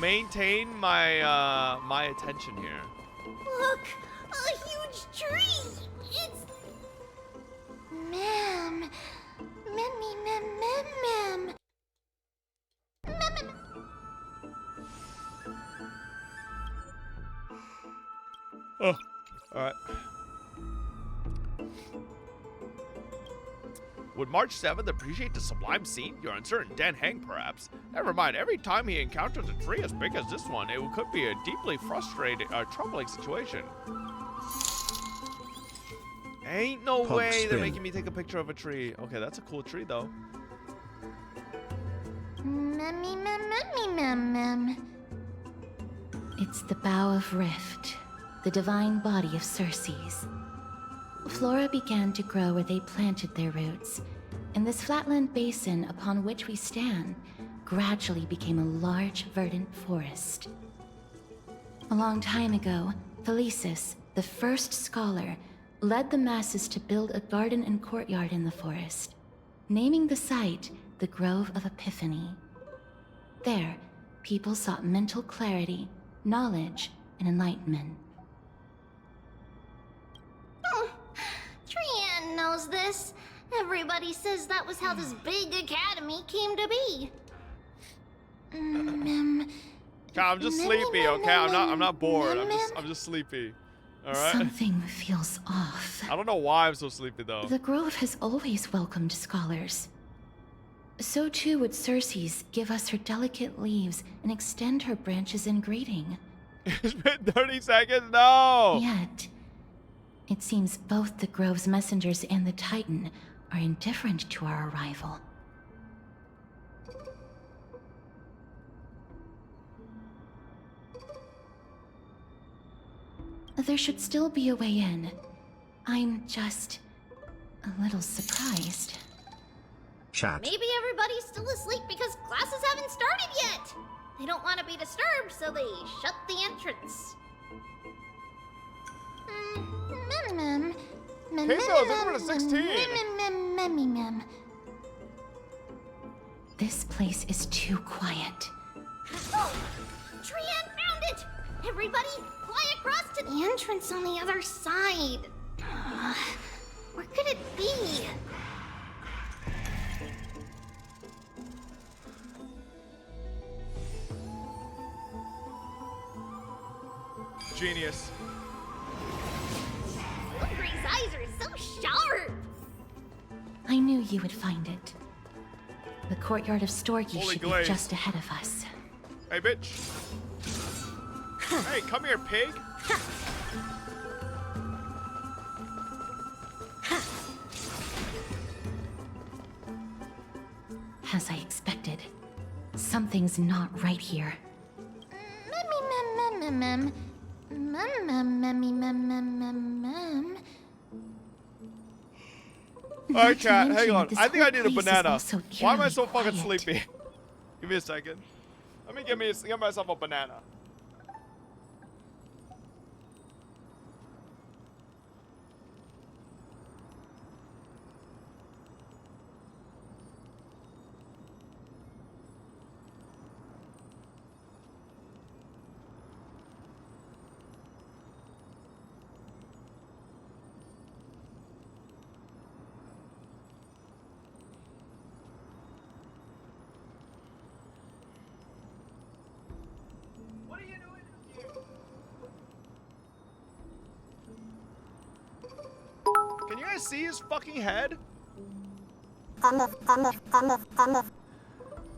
maintain my my attention here. Look, a huge tree. It's Mem. Mem. Oh, all right. Would March 7th appreciate the sublime scene? Your uncertain Den hang, perhaps? Never mind, every time he encounters a tree as big as this one, it could be a deeply frustrating, troubling situation. Ain't no way they're making me take a picture of a tree. Okay, that's a cool tree, though. Mem. It's the Bough of Rift, the divine body of Circe's. Flora began to grow where they planted their roots, and this flatland basin upon which we stand gradually became a large, verdant forest. A long time ago, Thelesis, the first scholar, led the masses to build a garden and courtyard in the forest, naming the site the Grove of Epiphany. There, people sought mental clarity, knowledge, and enlightenment. Trian knows this. Everybody says that was how this big academy came to be. I'm just sleepy, okay? I'm not bored. I'm just sleepy. All right. Something feels off. I don't know why I'm so sleepy though. The Grove has always welcomed scholars. So too would Circe's give us her delicate leaves and extend her branches in greeting. It's been 30 seconds, no! Yet, it seems both the Grove's messengers and the Titan are indifferent to our arrival. There should still be a way in. I'm just a little surprised. Chat. Maybe everybody's still asleep because classes haven't started yet. They don't want to be disturbed, so they shut the entrance. Pesos, over to 16. This place is too quiet. Oh! Trian found it! Everybody, fly across to the entrance on the other side. Where could it be? Genius. Hungry's eyes are so sharp. I knew you would find it. The courtyard of Storgy Holy should glaze. be just ahead of us. Hey, bitch. Hey, come here, pig. As I expected, something's not right here. Alright, chat, hang on. This I think I whole need a place is banana. also Why am I eerily so fucking quiet. sleepy? Give me a second. Let me get myself a banana. What are you doing here? Can you guys see his fucking head?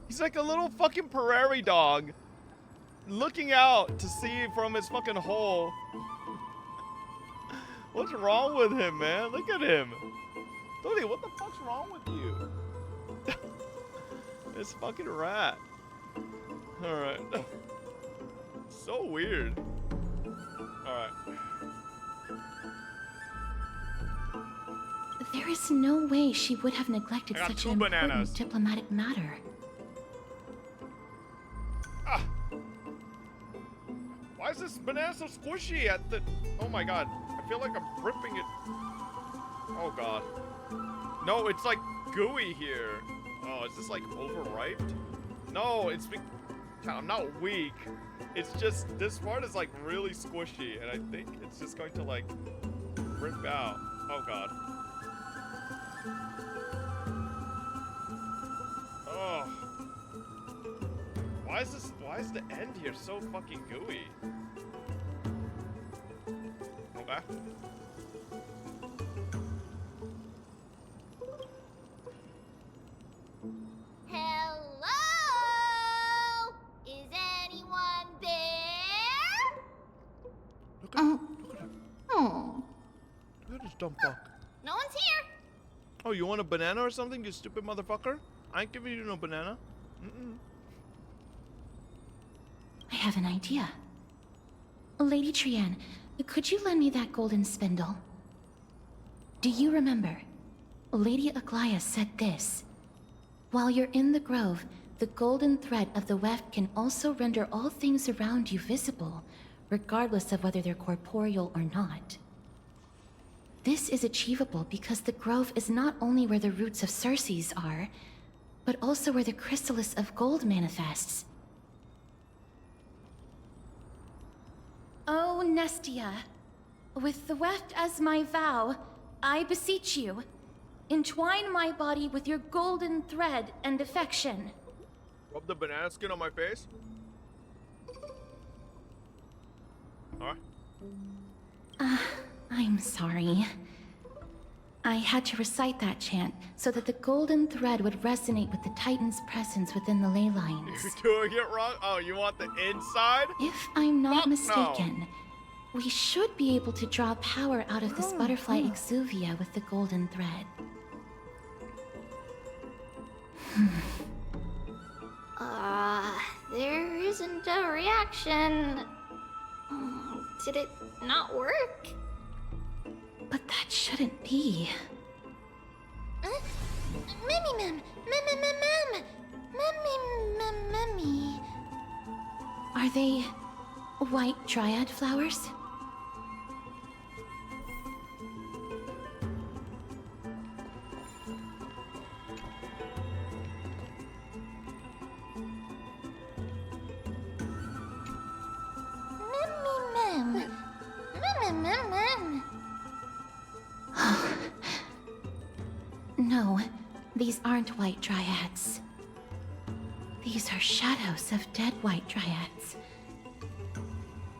He's like a little fucking prairie dog looking out to see from his fucking hole. What's wrong with him, man? Look at him. Tony, what the fuck's wrong with you? This fucking rat. Alright. So weird. Alright. There is no way she would have neglected I got such 2 an important bananas. diplomatic matter. Ah. Why is this banana so squishy at the... Oh my god. I feel like I'm ripping it. Oh god. No, it's like gooey here. Oh, is this like overripe? No, it's... I'm not weak. It's just this part is like really squishy, and I think it's just going to like rip out. Oh god. Oh. Why is the end here so fucking gooey? Okay. Hello? Is anyone there? Look at him. Oh, Look at this dumb fuck. no one's here. Oh, you want a banana or something, you stupid motherfucker? I ain't giving you no banana. Mm-mm. I have an idea. Lady Trian, could you lend me that golden spindle? Do you remember? Lady Aglaia said this. While you're in the grove, the golden thread of the weft can also render all things around you visible, regardless of whether they're corporeal or not. This is achievable because the grove is not only where the roots of Circes are, but also where the chrysalis of gold manifests. Oh, Nestia, with the weft as my vow, I beseech you, entwine my body with your golden thread and affection. Rub the banana skin on my face. Alright. I'm sorry. I had to recite that chant so that the golden thread would resonate with the Titan's presence within the ley lines. You're doing it wrong? Oh, you want the inside? If I'm not Fuck no. mistaken, we should be able to draw power out of this butterfly exuvia with the golden thread. There isn't a reaction. Did it not work? But that shouldn't be. Mem. Mummy. Are they white dryad flowers? Mem. No, these aren't white dryads. These are shadows of dead white dryads.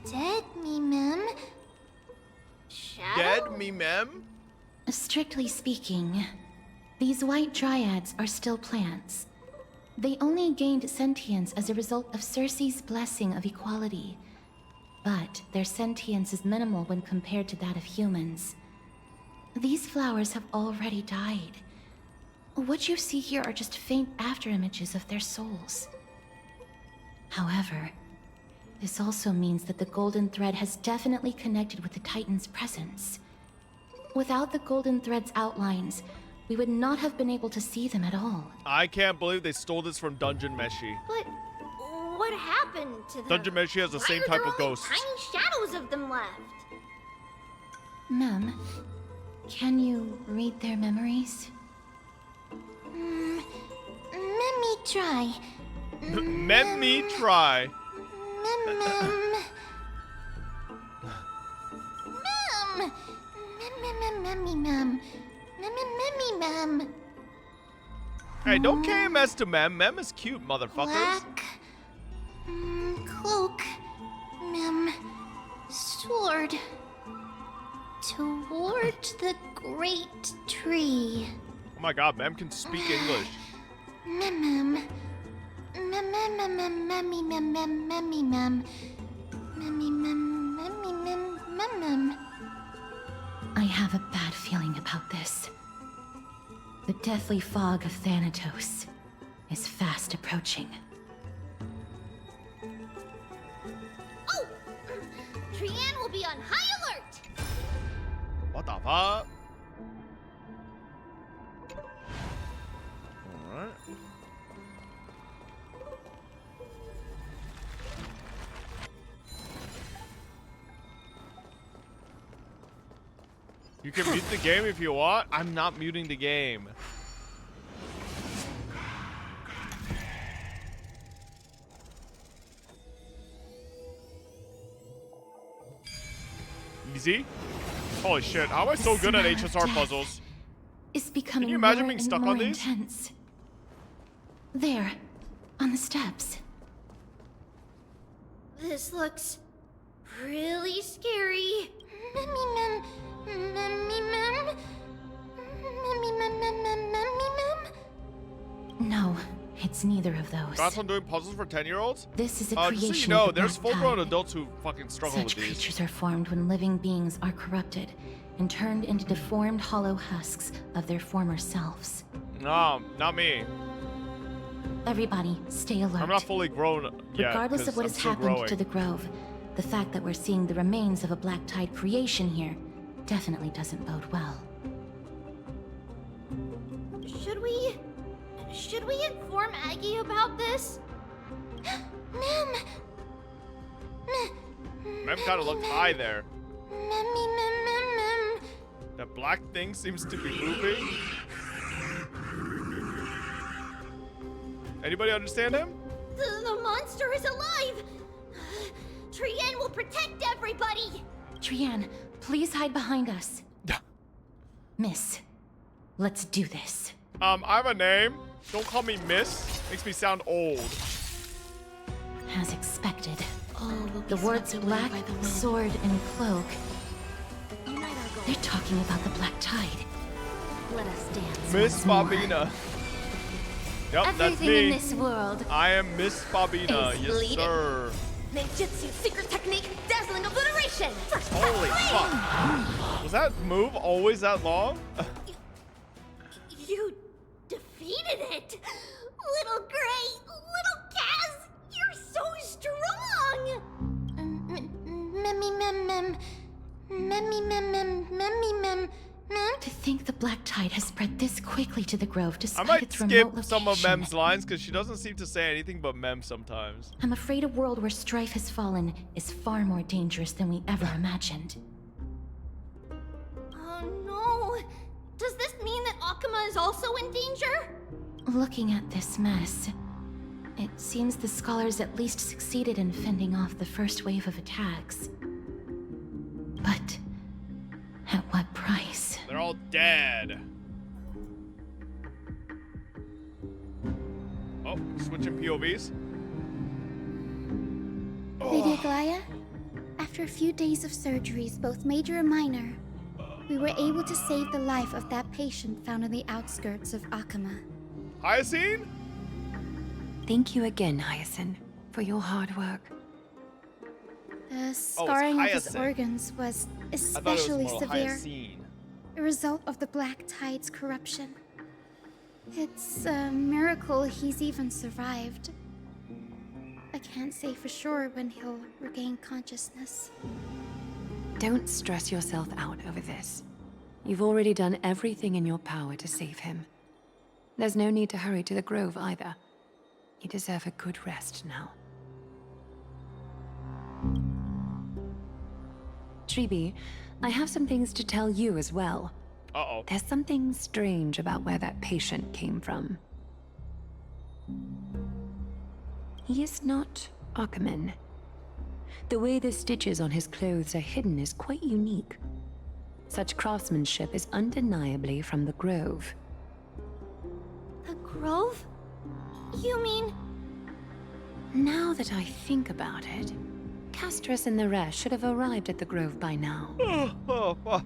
Dead me, Mem. Shadow? Dead me, mem? Strictly speaking, these white dryads are still plants. They only gained sentience as a result of Circe's blessing of equality. But their sentience is minimal when compared to that of humans. These flowers have already died. What you see here are just faint afterimages of their souls. However, this also means that the golden thread has definitely connected with the Titan's presence. Without the golden thread's outlines, we would not have been able to see them at all. I can't believe they stole this from Dungeon Meshi. But what happened to them? Dungeon Meshi has the Why same are type there of only ghosts. tiny shadows of them left? Mem, can you read their memories? Let me try. Let me try. Mem. Hey, don't KMS to Mem. Mem is cute, motherfuckers. Black cloak, Mem, sword toward the great tree. Oh my god, Mem can speak English. Mem. I have a bad feeling about this. The deathly fog of Thanatos is fast approaching. Oh! Trian will be on high alert! What the fuck? Alright. You can mute the game if you want. I'm not muting the game. easy. Holy shit, how am I so good at HSR puzzles? It's becoming Can you imagine more being and stuck more on these? intense. There, on the steps. This looks really scary. Memmy mem, memmy mem, memmy mem, mem, mem, memmy mem. No, it's neither of those. Got on doing puzzles for 10-year-olds? This is a Just creation so you know, of the there's Black full-grown Tide. adults who fucking struggle Such with these. creatures are formed when living beings are corrupted and turned into deformed hollow husks of their former selves. No, not me. Everybody, stay alert. I'm not fully grown yet. Regardless of what has happened to the Grove, the fact that we're seeing the remains of a Black Tide creation here definitely doesn't bode well. Should we inform Aggie about this? Mem. Mem kind of looked high there. Memmy mem mem mem. That black thing seems to be moving. Anybody understand him? The monster is alive. Trienne will protect everybody. Trienne, please hide behind us. Yeah. Miss, let's do this. I have a name. Don't call me Miss. Makes me sound old. As expected. All will be The words swept away black, by the wind. sword, and cloak. Unite our goals. They're talking about the Black Tide. Let us dance. Miss once more. Bobina. Yep, that's Everything me. in this world. I am Miss Bobina. Is Yes, bleeding. sir. Ninjutsu secret technique, dazzling obliteration. Holy fuck. Was that move always that long? You defeated it! Little Gray! Little Kaz! You're so strong! Memmy mem mem. Memmy mem mem. Memmy mem mem. To think the Black Tide has spread this quickly to the Grove I despite might its skip remote some of location. Mem's lines because she doesn't seem to say anything but Mem sometimes. I'm afraid a world where strife has fallen is far more dangerous than we ever imagined. Oh no! Does this mean that Akuma is also in danger? Looking at this mess, it seems the scholars at least succeeded in fending off the first wave of attacks. But at what price? They're all dead. Oh, switching POVs. Lady Aglaya, after a few days of surgeries, both major and minor, we were able to save the life of that patient found on the outskirts of Akuma. Hyacine? Thank you again, Hyacinth, for your hard work. The scarring of his Hyacinth. organs was I thought it was especially more severe, Hyacine. a result of the Black Tide's corruption. It's a miracle he's even survived. I can't say for sure when he'll regain consciousness. Don't stress yourself out over this. You've already done everything in your power to save him. There's no need to hurry to the Grove either. You deserve a good rest now. Tribi, I have some things to tell you as well. Uh-oh. There's something strange about where that patient came from. He is not Akuman. The way the stitches on his clothes are hidden is quite unique. Such craftsmanship is undeniably from the Grove. The Grove? You mean... Now that I think about it, Castris and the rest should have arrived at the Grove by now. Oh, fuck.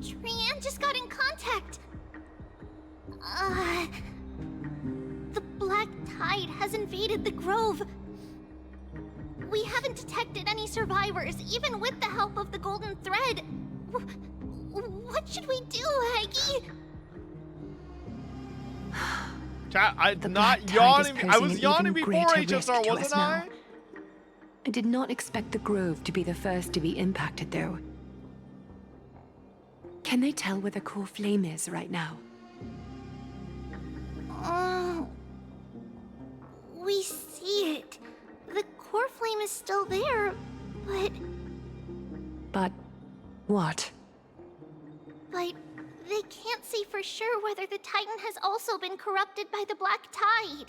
Trienne just got in contact. The Black Tide has invaded the Grove. We haven't detected any survivors, even with the help of the Golden Thread. What should we do, Aggie? Chat, I'm The not Black Tide is yawning. I posing was an yawning even before greater risk HSR, to us wasn't now. I? I did not expect the Grove to be the first to be impacted, though. Can they tell where the core flame is right now? We see it. The core flame is still there, but But what? they can't say for sure whether the Titan has also been corrupted by the Black Tide.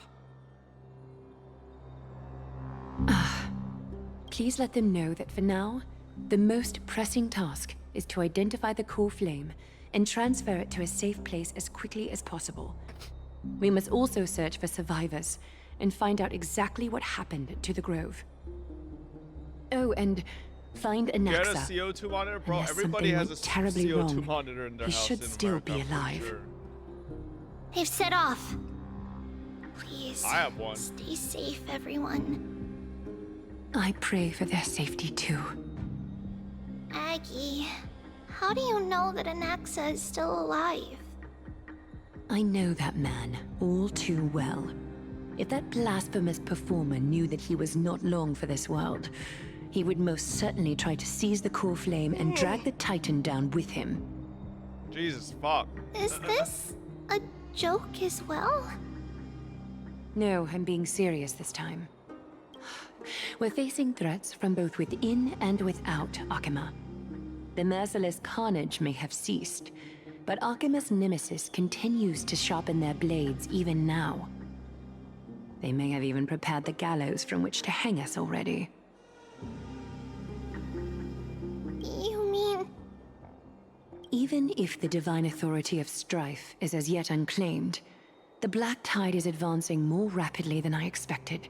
please let them know that for now, the most pressing task is to identify the core flame and transfer it to a safe place as quickly as possible. We must also search for survivors and find out exactly what happened to the Grove. Oh, and find Get a Anaxa. CO2 monitor, bro. Unless Everybody something has a went terribly CO2 wrong, monitor in their he house. should in still America, be I'm alive. pretty sure. They've set off. Please. I have one. Stay safe, everyone. I pray for their safety too. Aggie, how do you know that Anaxa is still alive? I know that man all too well. If that blasphemous performer knew that he was not long for this world, he would most certainly try to seize the core flame and drag the Titan down with him. Jesus, fuck. Is this a joke as well? No, I'm being serious this time. We're facing threats from both within and without Akima. The merciless carnage may have ceased, but Akima's nemesis continues to sharpen their blades even now. They may have even prepared the gallows from which to hang us already. You mean... Even if the divine authority of strife is as yet unclaimed, the Black Tide is advancing more rapidly than I expected.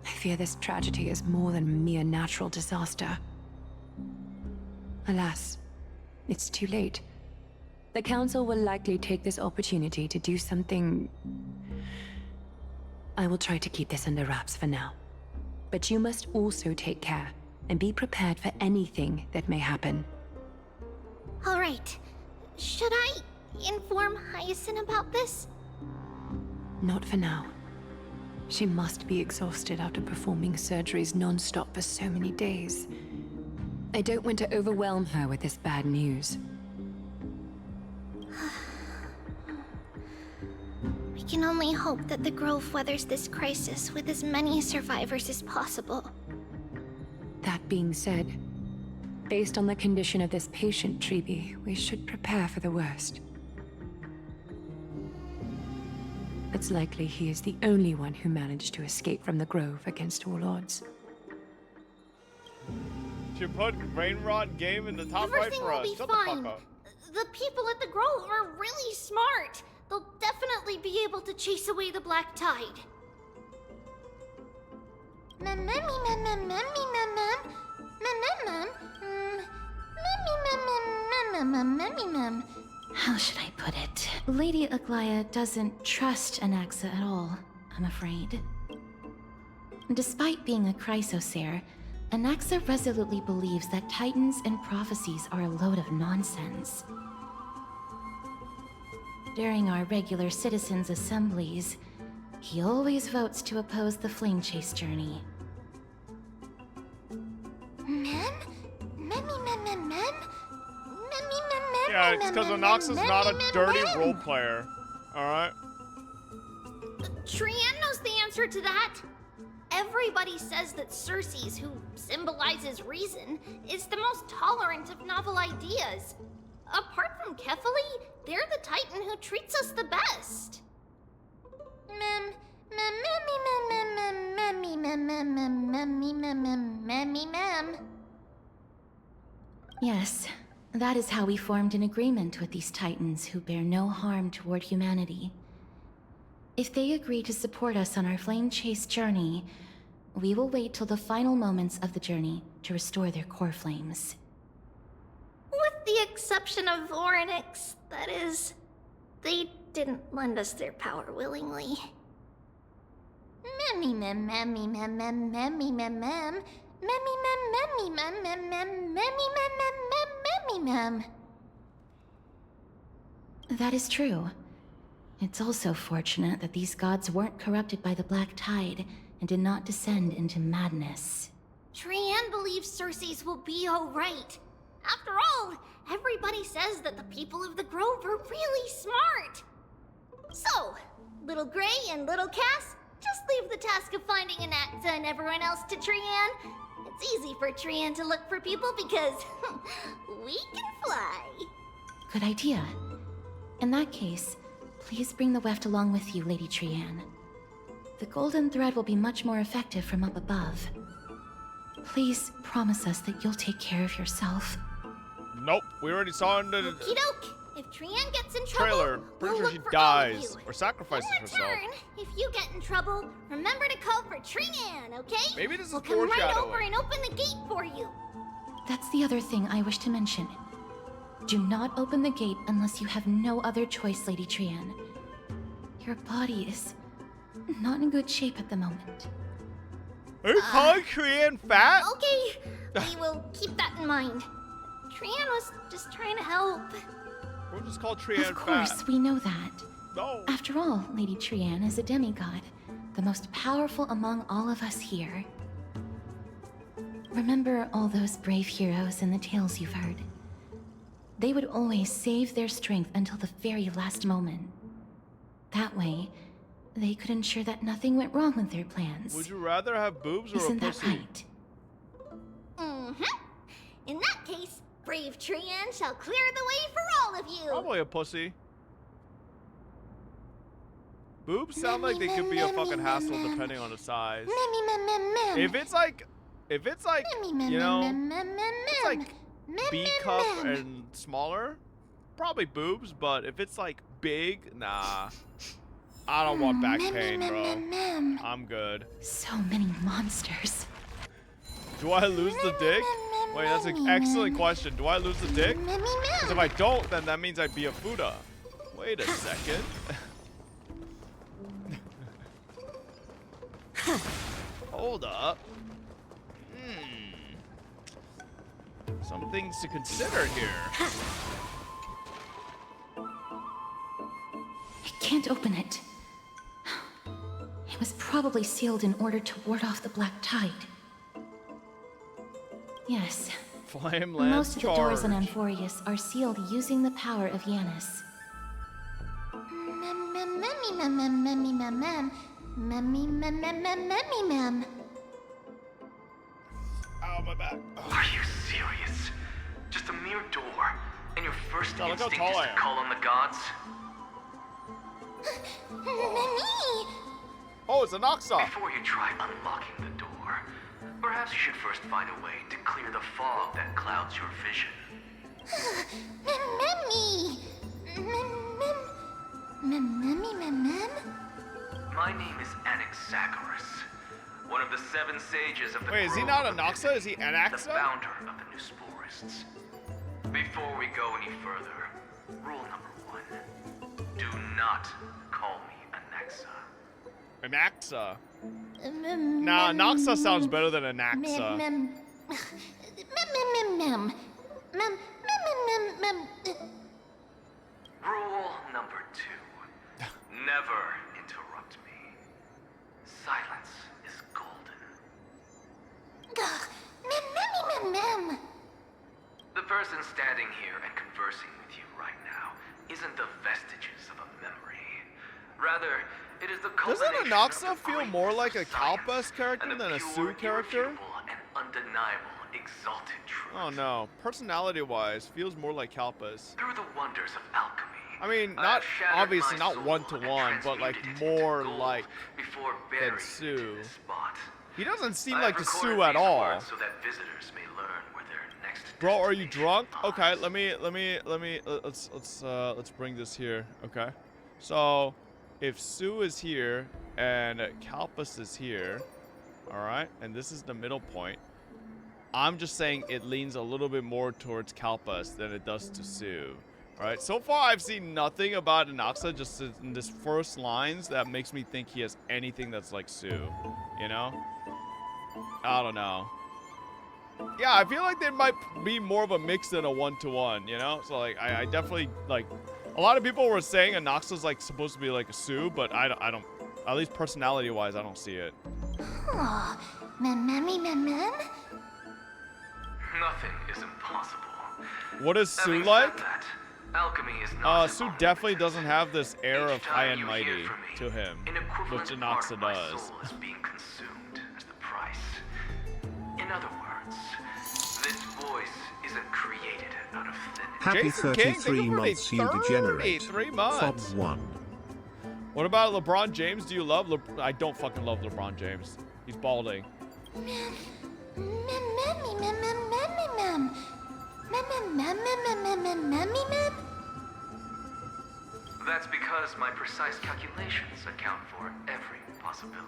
I fear this tragedy is more than a mere natural disaster. Alas, it's too late. The Council will likely take this opportunity to do something... I will try to keep this under wraps for now. But you must also take care and be prepared for anything that may happen. All right. Should I inform Hyacinth about this? Not for now. She must be exhausted after performing surgeries non-stop for so many days. I don't want to overwhelm her with this bad news. We can only hope that the Grove weathers this crisis with as many survivors as possible. That being said, based on the condition of this patient, Treeby, we should prepare for the worst. It's likely he is the only one who managed to escape from the Grove against all odds. You put Brain Rot game in the top right Everything for will us. be Shut fine. the fuck up. The people at the Grove are really smart. They'll definitely be able to chase away the Black Tide. How should I put it? Lady Aglaya doesn't trust Anaxa at all, I'm afraid. Despite being a chrysosere, Anaxa resolutely believes that titans and prophecies are a load of nonsense. During our regular citizens' assemblies, he always votes to oppose the flame chase journey. Yeah, it's because Anoxa's not a dirty role player. Alright? Trian knows the answer to that. Everybody says that Cersei's, who symbolizes reason, is the most tolerant of novel ideas. Apart from Kefali, they're the Titan who treats us the best. Yes, that is how we formed an agreement with these Titans who bear no harm toward humanity. If they agree to support us on our flame chase journey, we will wait till the final moments of the journey to restore their core flames. With the exception of Voronix, that is. They didn't lend us their power willingly. That is true. It's also fortunate that these gods weren't corrupted by the Black Tide and did not descend into madness. Trian believes Cersei's will be alright. After all, everybody says that the people of the Grove are really smart. So, Little Gray and Little Cass, just leave the task of finding Anaxa and everyone else to Trian. It's easy for Trian to look for people because we can fly. Good idea. In that case, please bring the weft along with you, Lady Trian. The golden thread will be much more effective from up above. please promise us that you'll take care of yourself. Nope, we already saw in the Okie doke. If Trian gets in trailer. trouble, Pretty we'll sure she look for all of dies you. or sacrifices In herself. return, if you get in trouble, remember to call for Trian, okay? Maybe this is we'll come right foreshadowing. over and open the gate for you. That's the other thing I wish to mention. Do not open the gate unless you have no other choice, Lady Trian. Your body is not in good shape at the moment. Are you calling Korean fat? Okay, we will keep that in mind. Trian was just trying to help. We'll just call Trian Of course, fat. we know that. No. After all, Lady Trian is a demigod, the most powerful among all of us here. Remember all those brave heroes in the tales you've heard? They would always save their strength until the very last moment. That way, they could ensure that nothing went wrong with their plans. Would you rather have boobs or Isn't a that pussy? right? Mm-hmm. In that case, brave Trian shall clear the way for all of you. Probably a pussy. Boobs sound like they could be a fucking hassle depending on the size. If it's like, you know, it's like B cup and smaller, probably boobs. But if it's like big, nah. I don't want back pain, bro. I'm good. So many monsters. Do I lose the dick? Wait, that's an excellent question. Do I lose the dick? Because if I don't, then that means I'd be a Fuda. Wait a second. Hold up. Some things to consider here. I can't open it. It was probably sealed in order to ward off the black tide. Yes, Flame lance most of the doors in charge. Amphorius are sealed using the power of Yanis. Ow, my back. Are you serious? Just a mere door, and your first Oh, look how instinct tall is I to am. call on the gods? Oh, it's an Oxa. Before you try unlocking the door, perhaps you should first find a way to clear the fog that clouds your vision. My name is Anaxagoras, one of the 7 sages of the Wait, is he Grove not of a the Noxa? Mythic, Is he the Anaxa? founder of the New Sporists. Before we go any further, rule number 1. Do not call me Anaxa. Anaxa. Nah, Noxa sounds better than Anaxa. Rule number 2. Never interrupt me. Silence is golden. The person standing here and conversing with you right now isn't the vestiges of a memory. Rather, it is the Doesn't culmination Anaxa of the feel greatness more of like a science Kalpas character and the than a pure, Sue character? irrefutable and undeniable exalted truth. Oh no, personality-wise, feels more like Kalpas. Through the wonders of alchemy. I mean, I not have shattered obviously my not soul one-to-one, and but like transmuted it into more gold like before burying it Sue. in this spot. he doesn't seem I like have the recorded Sue at these all. words so that visitors may learn where their next Bro, are you destination drunk? Okay, lies. let's bring this here. Okay, so if Sue is here and Kalpas is here, all right, and this is the middle point. I'm just saying it leans a little bit more towards Kalpas than it does to Sue. All right, so far I've seen nothing about Anaxa just in this first lines that makes me think he has anything that's like Sue. You know? I don't know. Yeah, I feel like there might be more of a mix than a one-to-one, you know? So, like, I definitely, like, a lot of people were saying Anaxa's, like, supposed to be like a Sue, but I don't, at least personality-wise, I don't see it. Nothing is impossible. What is Sue Having said like? that, alchemy is not Sue an definitely omnipotent. doesn't have this air Each of high time and you hear mighty from me, to him, an equivalent which part Anaxa of my does. soul is being consumed as the price. In other words, this voice isn't created out of thin air. Happy Jason King, thank 33 you for the months, you degenerate. 33 months. Fob 1. What about LeBron James? Do you love I don't fucking love LeBron James. He's balding. That's because my precise calculations account for every possibility.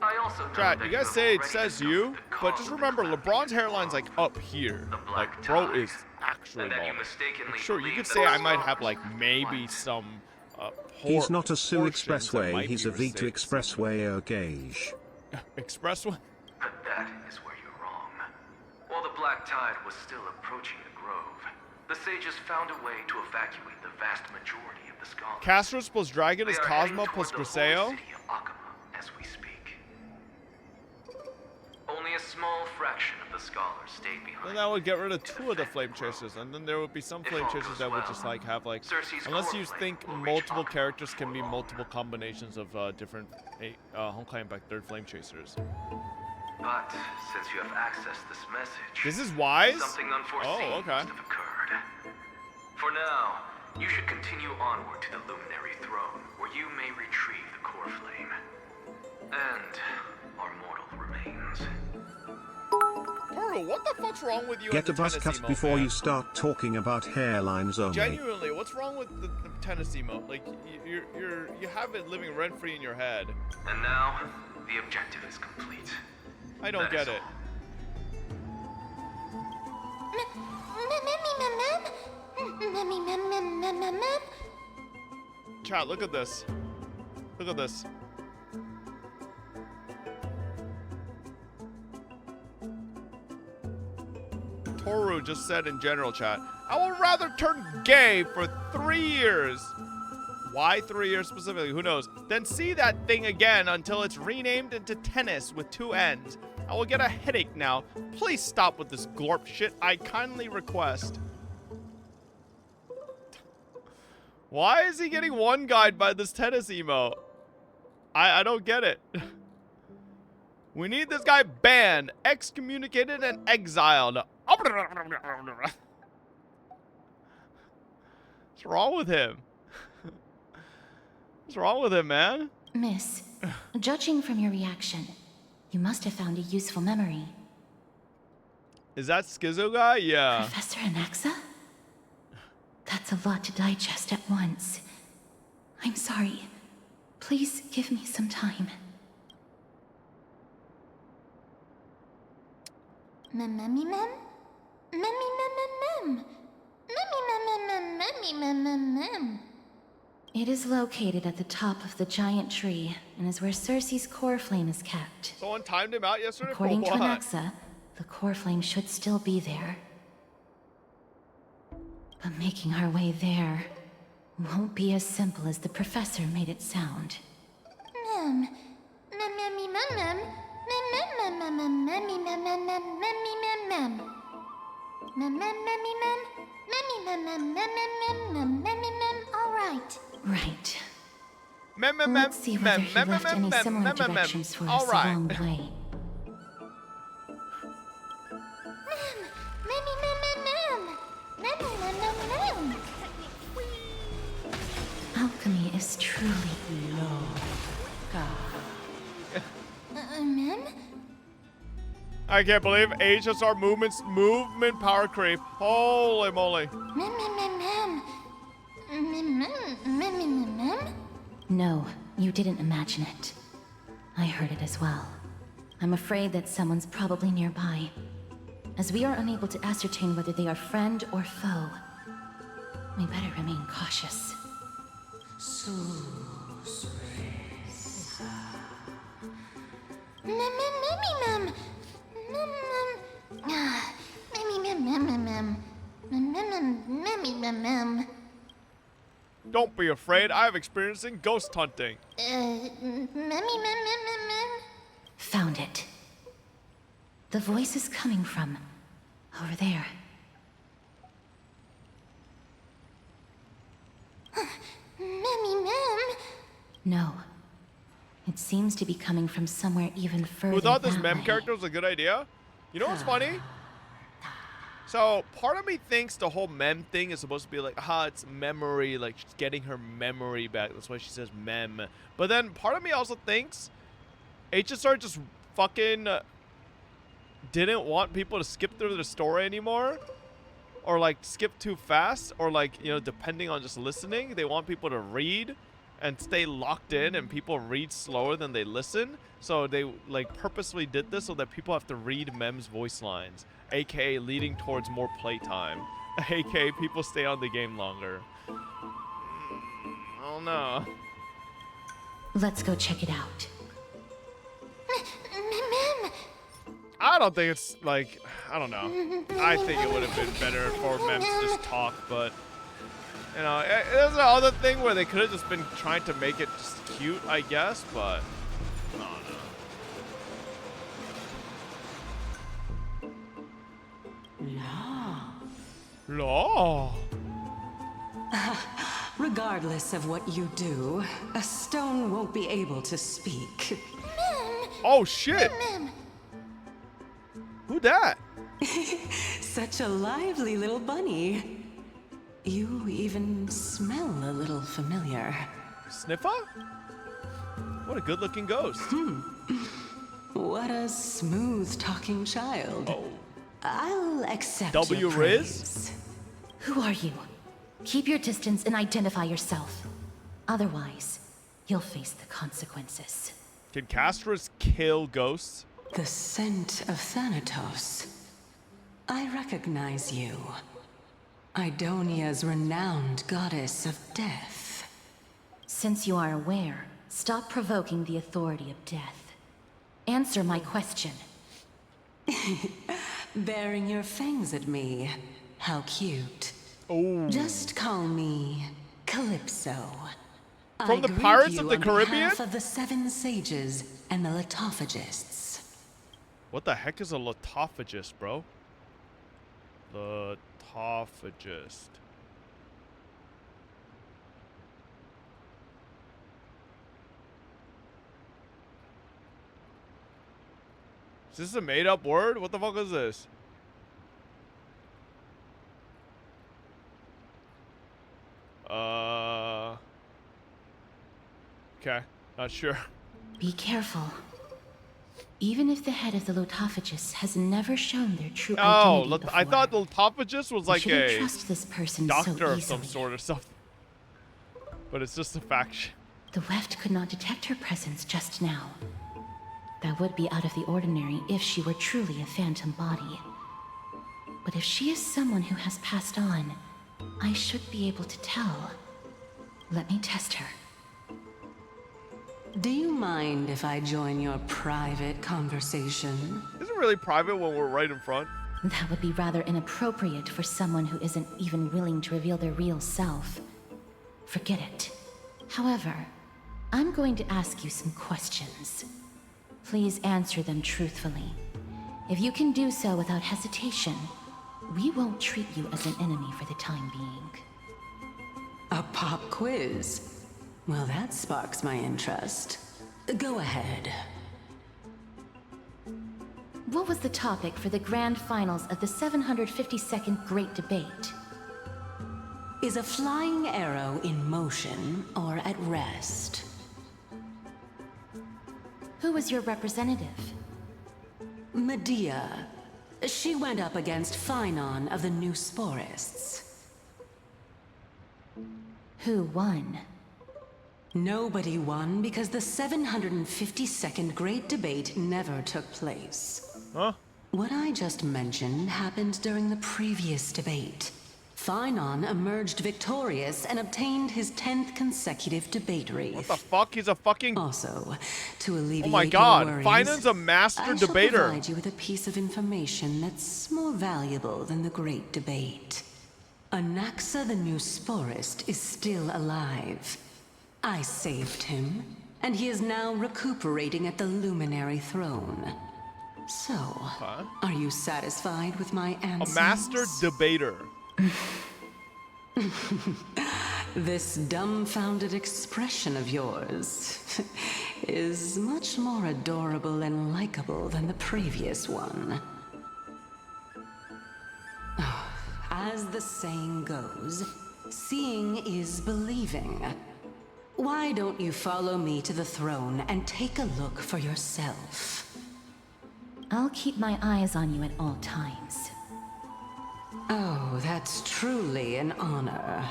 I also know Chat, that you guys have say it already says discovered you, the but cause just of the remember calamity, LeBron's hairline's like up here. the Like, black bro tide, is actually and that you bald. mistakenly Sure, you believe could that say the I might have scholars like maybe want. some He's not a Sioux portions that Expressway, might he's be a V2 racist. Expressway gauge. Expressway? But that is where you're wrong. While the black tide was still approaching the grove, the sages found a way to evacuate the vast majority of the scholars. Castros plus Dragon They is are Cosmo heading plus toward the Griseo? holy city of Akama as we speak. Only a small fraction of the scholars stayed behind. Then that would get rid of in the 2 of the Fenton flame Grove. chasers, and then there would be some If flame all chasers goes that would well, just like have like, Cersei's unless core you flame think will reach multiple Akama characters can before be long. multiple combinations of different Honkai Impact 3rd flame chasers. But since you have accessed this message, This is wise? something unforeseen Oh, okay. must have occurred. For now, you should continue onward to the Luminary Throne, where you may retrieve the core flame. And our mortal remains. Toru, what the fuck's wrong with you? Get and a the buzz tennis cut emote, before man? you start talking about hairlines only. Genuinely, what's wrong with the tennis emote? Like, you have it living rent free in your head. And now, the objective is complete. I don't That get is it. Chat, look at this. Look at this. Toru just said in general chat, I would rather turn gay for 3 years. Why 3 years specifically? Who knows? Then see that thing again until it's renamed into tennis with 2 N's. I will get a headache now. Please stop with this glorp shit. I kindly request. Why is he getting one guide by this tennis emote? I don't get it. We need this guy banned, excommunicated, and exiled. What's wrong with him? What's wrong with him, man? Miss, judging from your reaction, you must have found a useful memory. Is that Schizo guy? Yeah. Professor Anaxa? That's a lot to digest at once. I'm sorry. Please give me some time. It is located at the top of the giant tree and is where Cersei's core flame is kept. Someone timed him out yesterday According for to what? Anaxa, the core flame should still be there. But making our way there won't be as simple as the professor made it sound. All right. Right. Mem, mem, Let's see whether he left any similar mem, mem. directions for All us right. along the way. Alchemy is truly Mem? I can't believe HSR movement power creep. Holy moly. No, you didn't imagine it. I heard it as well. I'm afraid that someone's probably nearby. As we are unable to ascertain whether they are friend or foe, we better remain cautious. Don't be afraid. I have experience in ghost hunting. Found it. The voice is coming from over there. No. It seems to be coming from somewhere even further. Who thought this that mem way. character was a good idea? You know what's funny? So, part of me thinks the whole mem thing is supposed to be like, it's memory, like she's getting her memory back. That's why she says mem. But then part of me also thinks HSR just fucking didn't want people to skip through the story anymore, or like skip too fast, or like, you know, depending on just listening, they want people to read and stay locked in, and people read slower than they listen. So they like purposely did this so that people have to read Mem's voice lines, aka leading towards more playtime, aka people stay on the game longer. Oh no. Let's go check it out. Mem! I don't think it's like, I don't know. I think it would have been better for Mem to just talk, but you know, there's another thing where they could have just been trying to make it just cute, I guess, but I don't know. Law. Regardless of what you do, a stone won't be able to speak. Oh shit! Mem! Who that? Such a lively little bunny. You even smell a little familiar. Sniffer? What a good-looking ghost. What a smooth-talking child. Oh. I'll accept W your Riz? praise. Who are you? Keep your distance and identify yourself. Otherwise, you'll face the consequences. Can Castras kill ghosts? The scent of Thanatos. I recognize you. Idonia's renowned goddess of death. Since you are aware, stop provoking the authority of death. Answer my question. Baring your fangs at me. How cute. Oh. Just call me Calypso. From the greet Pirates you of the on Caribbean? behalf of the Seven Sages and the Litophagists. What the heck is a litophagist, bro? Litophagist. Is this a made-up word? What the fuck is this? Okay, not sure. Be careful. Even if the head of the Lotophagus has never shown their true Oh, identity before, I thought the litophagist was like you shouldn't a trust this person doctor so of some easily. sort or something. But it's just a faction. The Weft could not detect her presence just now. That would be out of the ordinary if she were truly a phantom body. But if she is someone who has passed on, I should be able to tell. Let me test her. Do you mind if I join your private conversation? Is it really private when we're right in front? That would be rather inappropriate for someone who isn't even willing to reveal their real self. Forget it. However, I'm going to ask you some questions. Please answer them truthfully. If you can do so without hesitation, we won't treat you as an enemy for the time being. A pop quiz? Well, that sparks my interest. Go ahead. What was the topic for the grand finals of the 752nd Great Debate? Is a flying arrow in motion or at rest? Who was your representative? Medea. She went up against Phynon of the New Sporists. Who won? Nobody won because the 752nd Great Debate never took place. Huh? What I just mentioned happened during the previous debate. Phynon emerged victorious and obtained his 10th consecutive debate wreath. What the fuck? He's a fucking... Also, to alleviate Oh my god, your worries, Finan's a master I shall debater. provide you with a piece of information that's more valuable than the Great Debate. Anaxa the New Sporist is still alive. I saved him, and he is now recuperating at the Luminary Throne. So, are you satisfied with my A answers? master debater. This dumbfounded expression of yours is much more adorable and likable than the previous one. As the saying goes, seeing is believing. Why don't you follow me to the throne and take a look for yourself? I'll keep my eyes on you at all times. Oh, that's truly an honor.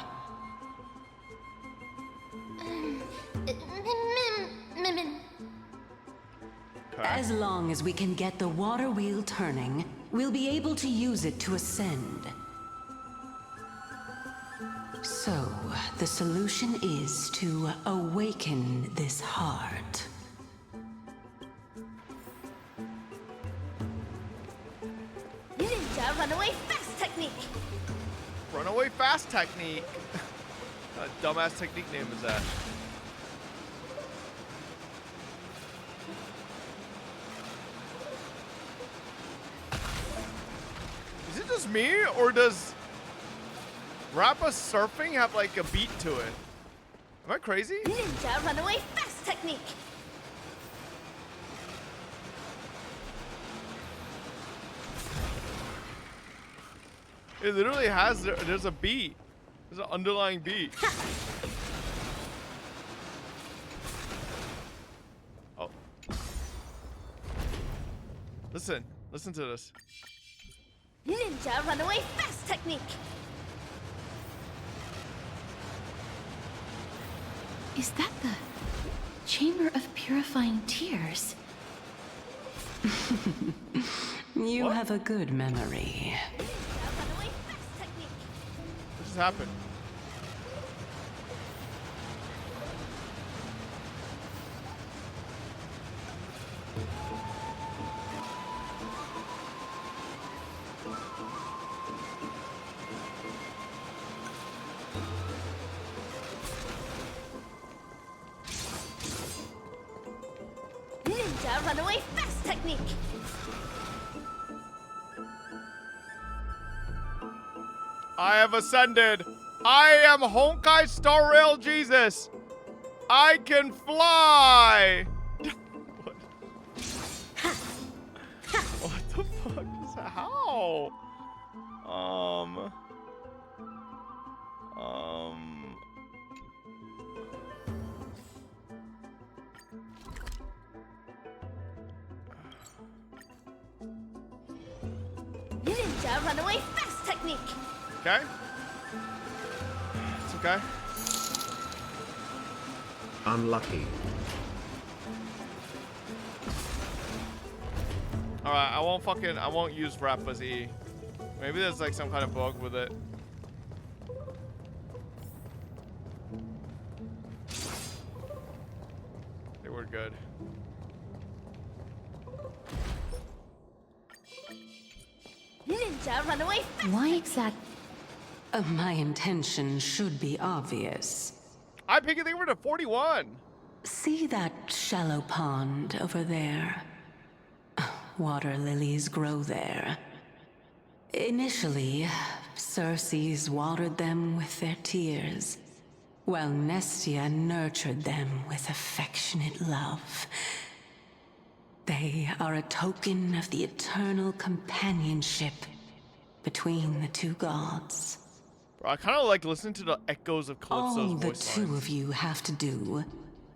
Okay. As long as we can get the water wheel turning, we'll be able to use it to ascend. So, the solution is to awaken this heart. Ninja runaway fast technique. Runaway fast technique. What dumbass technique name is that? Is it just me, or does Rappa surfing have like a beat to it? Am I crazy? Ninja runaway fast technique. It literally has, there's a beat. There's an underlying beat. Oh. Listen to this. Ninja runaway fast technique. Is that the Chamber of Purifying Tears? You What? have a good memory. Ninja runaway fast technique. What just happened? Ninja runaway fast technique. I have ascended. I am Honkai Star Rail Jesus. I can fly. What? What the fuck is that? How? Ninja runaway fast technique. Okay. It's okay. Unlucky. Alright, I won't use Rappa's E. Maybe there's like some kind of bug with it. I think we're good. Ninja runaway fast. Why exactly? My intention should be obvious. I picked the to 41. See that shallow pond over there? Water lilies grow there. Initially, Circes watered them with their tears, while Nestia nurtured them with affectionate love. They are a token of the eternal companionship between the two gods. Bro, I kind of like listening to the echoes of Calypso's All the voice two lines. of you have to do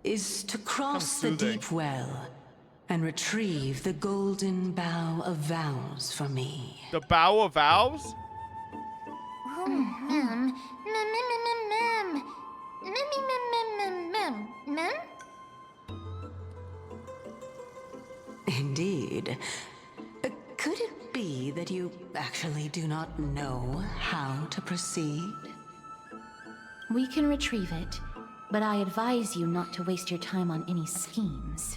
is to cross the soothing. deep well and retrieve the golden bough of vows for me. The Bow of Vows? Indeed. Could it be that you actually do not know how to proceed? We can retrieve it, but I advise you not to waste your time on any schemes.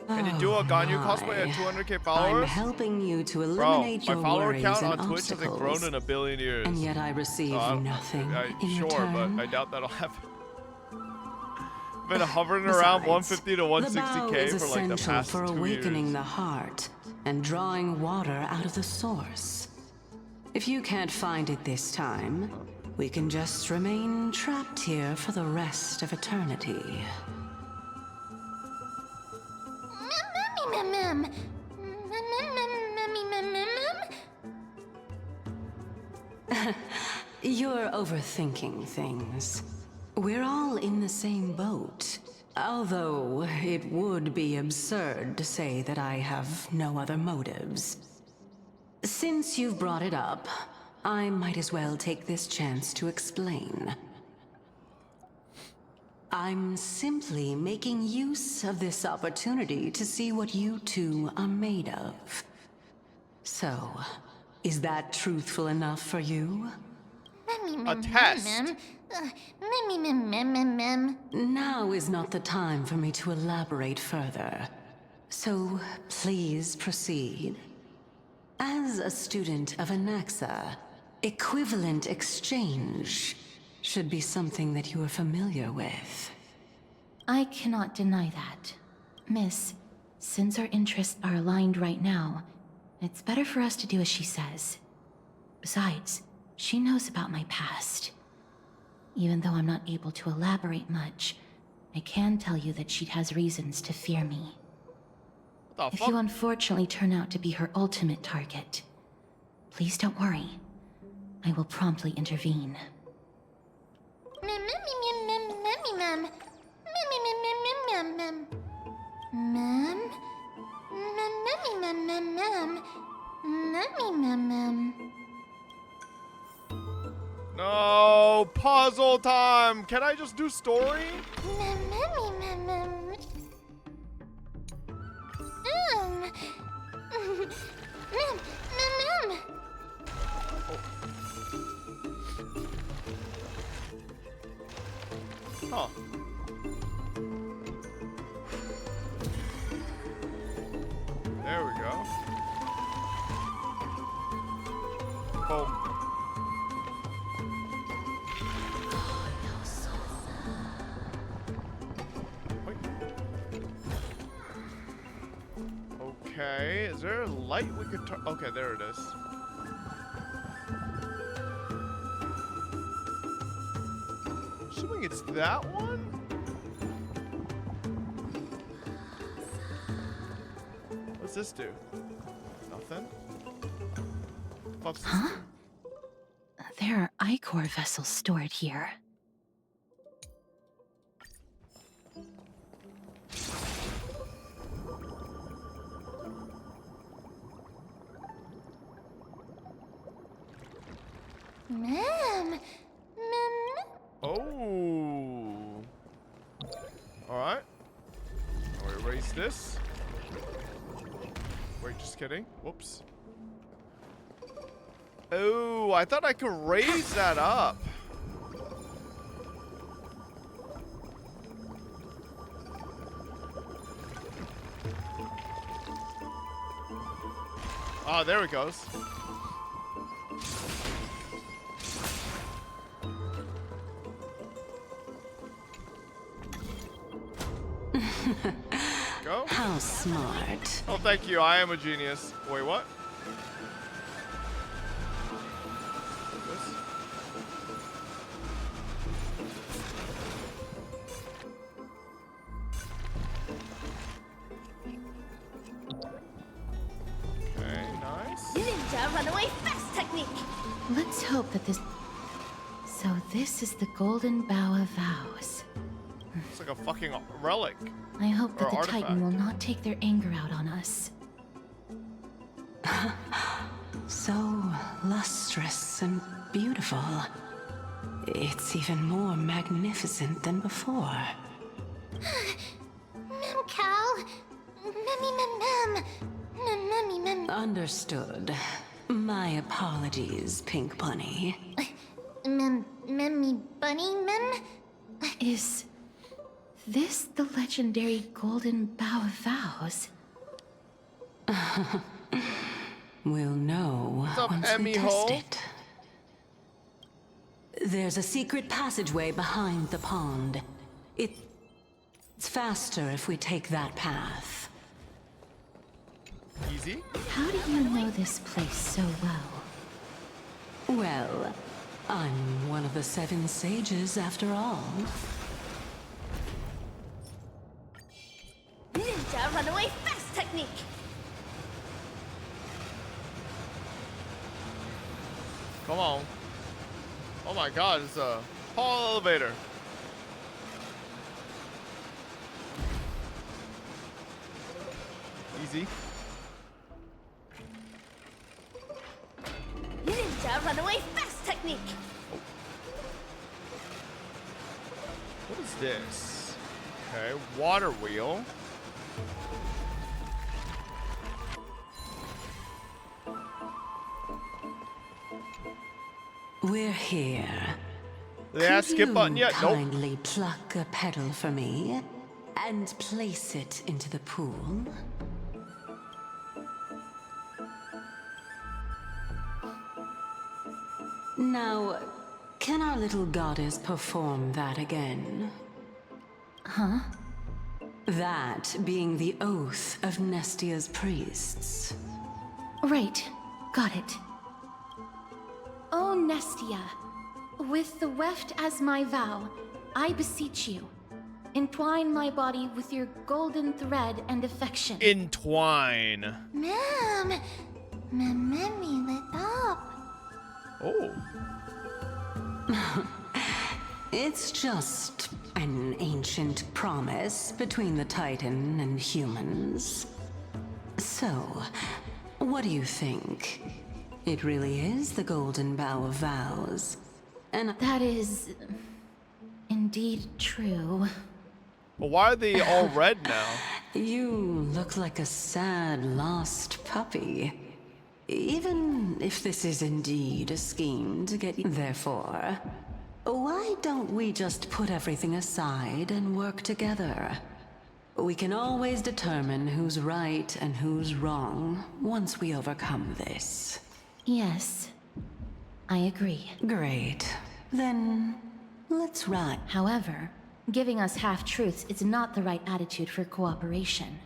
Can you do a Ganyu my. cosplay at 200k I'm followers? helping you to Bro, eliminate my your follower worries count and on Twitch hasn't grown obstacles. in a billion years. And yet I receive So nothing in sure, return. but I doubt that'll happen. Been hovering Besides, around 150 to the bow 160k is for like the essential past for 2 awakening years. the heart and drawing water out of the source. If you can't find it this time, we can just remain trapped here for the rest of eternity. You're overthinking things. We're all in the same boat. Although it would be absurd to say that I have no other motives. Since you've brought it up, I might as well take this chance to explain. I'm simply making use of this opportunity to see what you two are made of. So, is that truthful enough for you? A test. Now is not the time for me to elaborate further. So, please proceed. As a student of Anaxa, equivalent exchange should be something that you are familiar with. I cannot deny that. Miss, since our interests are aligned right now, it's better for us to do as she says. Besides, she knows about my past. Even though I'm not able to elaborate much, I can tell you that she has reasons to fear me. What the If fuck? you unfortunately turn out to be her ultimate target, please don't worry. I will promptly intervene. No, puzzle time. Can I just do story? Huh. There we go. Boom. Wait. Okay, is there a light we could turn? Okay, there it is. Assuming it's that one? What's this do? Nothing? What's this Huh? do? There are Ichor vessels stored here. Oh. Alright. I'll erase this. Wait, just kidding. Whoops. Oh, I thought I could raise that up. Oh, there it goes. Go. How smart. Oh, thank you. I am a genius. Wait, what? This? Okay, nice. Ninja runaway fast technique. Let's hope that this... So this is the Golden Bough of Vows. It's like a fucking relic. I hope that Or the artifact. Titan will not take their anger out on us. So lustrous and beautiful. It's even more magnificent than before. Mem Cal. Mem. Understood. My apologies, Pink Bunny. Memmy bunny mem? Is this the legendary Golden Bough of Vows? We'll know up, once we Emmy test Hole? it. There's a secret passageway behind the pond. It's faster if we take that path. Easy. How do you know this place so well? Well, I'm one of the 7 sages after all. Ninja runaway fast technique. Come on. Oh my god, it's a hall elevator. Easy. Ninja runaway fast technique. What is this? Okay, water wheel. We're here. Yeah, Could skip you button yet? Nope. kindly pluck a petal for me and place it into the pool? Now, can our little goddess perform that again? Huh? That being the oath of Nestia's priests. Right. Got it. O Nestia, with the weft as my vow, I beseech you, entwine my body with your golden thread and affection. Entwine. Ma'am, Mami lit up. Oh. It's just an ancient promise between the Titan and humans. So, what do you think? It really is the Golden Bough of Vows. And That is indeed true. Well, why are they all red now? you look like a sad, lost puppy. Even if this is indeed a scheme to get you. Therefore, why don't we just put everything aside and work together? We can always determine who's right and who's wrong once we overcome this. Yes, I agree. Great. Then, let's ride. However, giving us half-truths is not the right attitude for cooperation.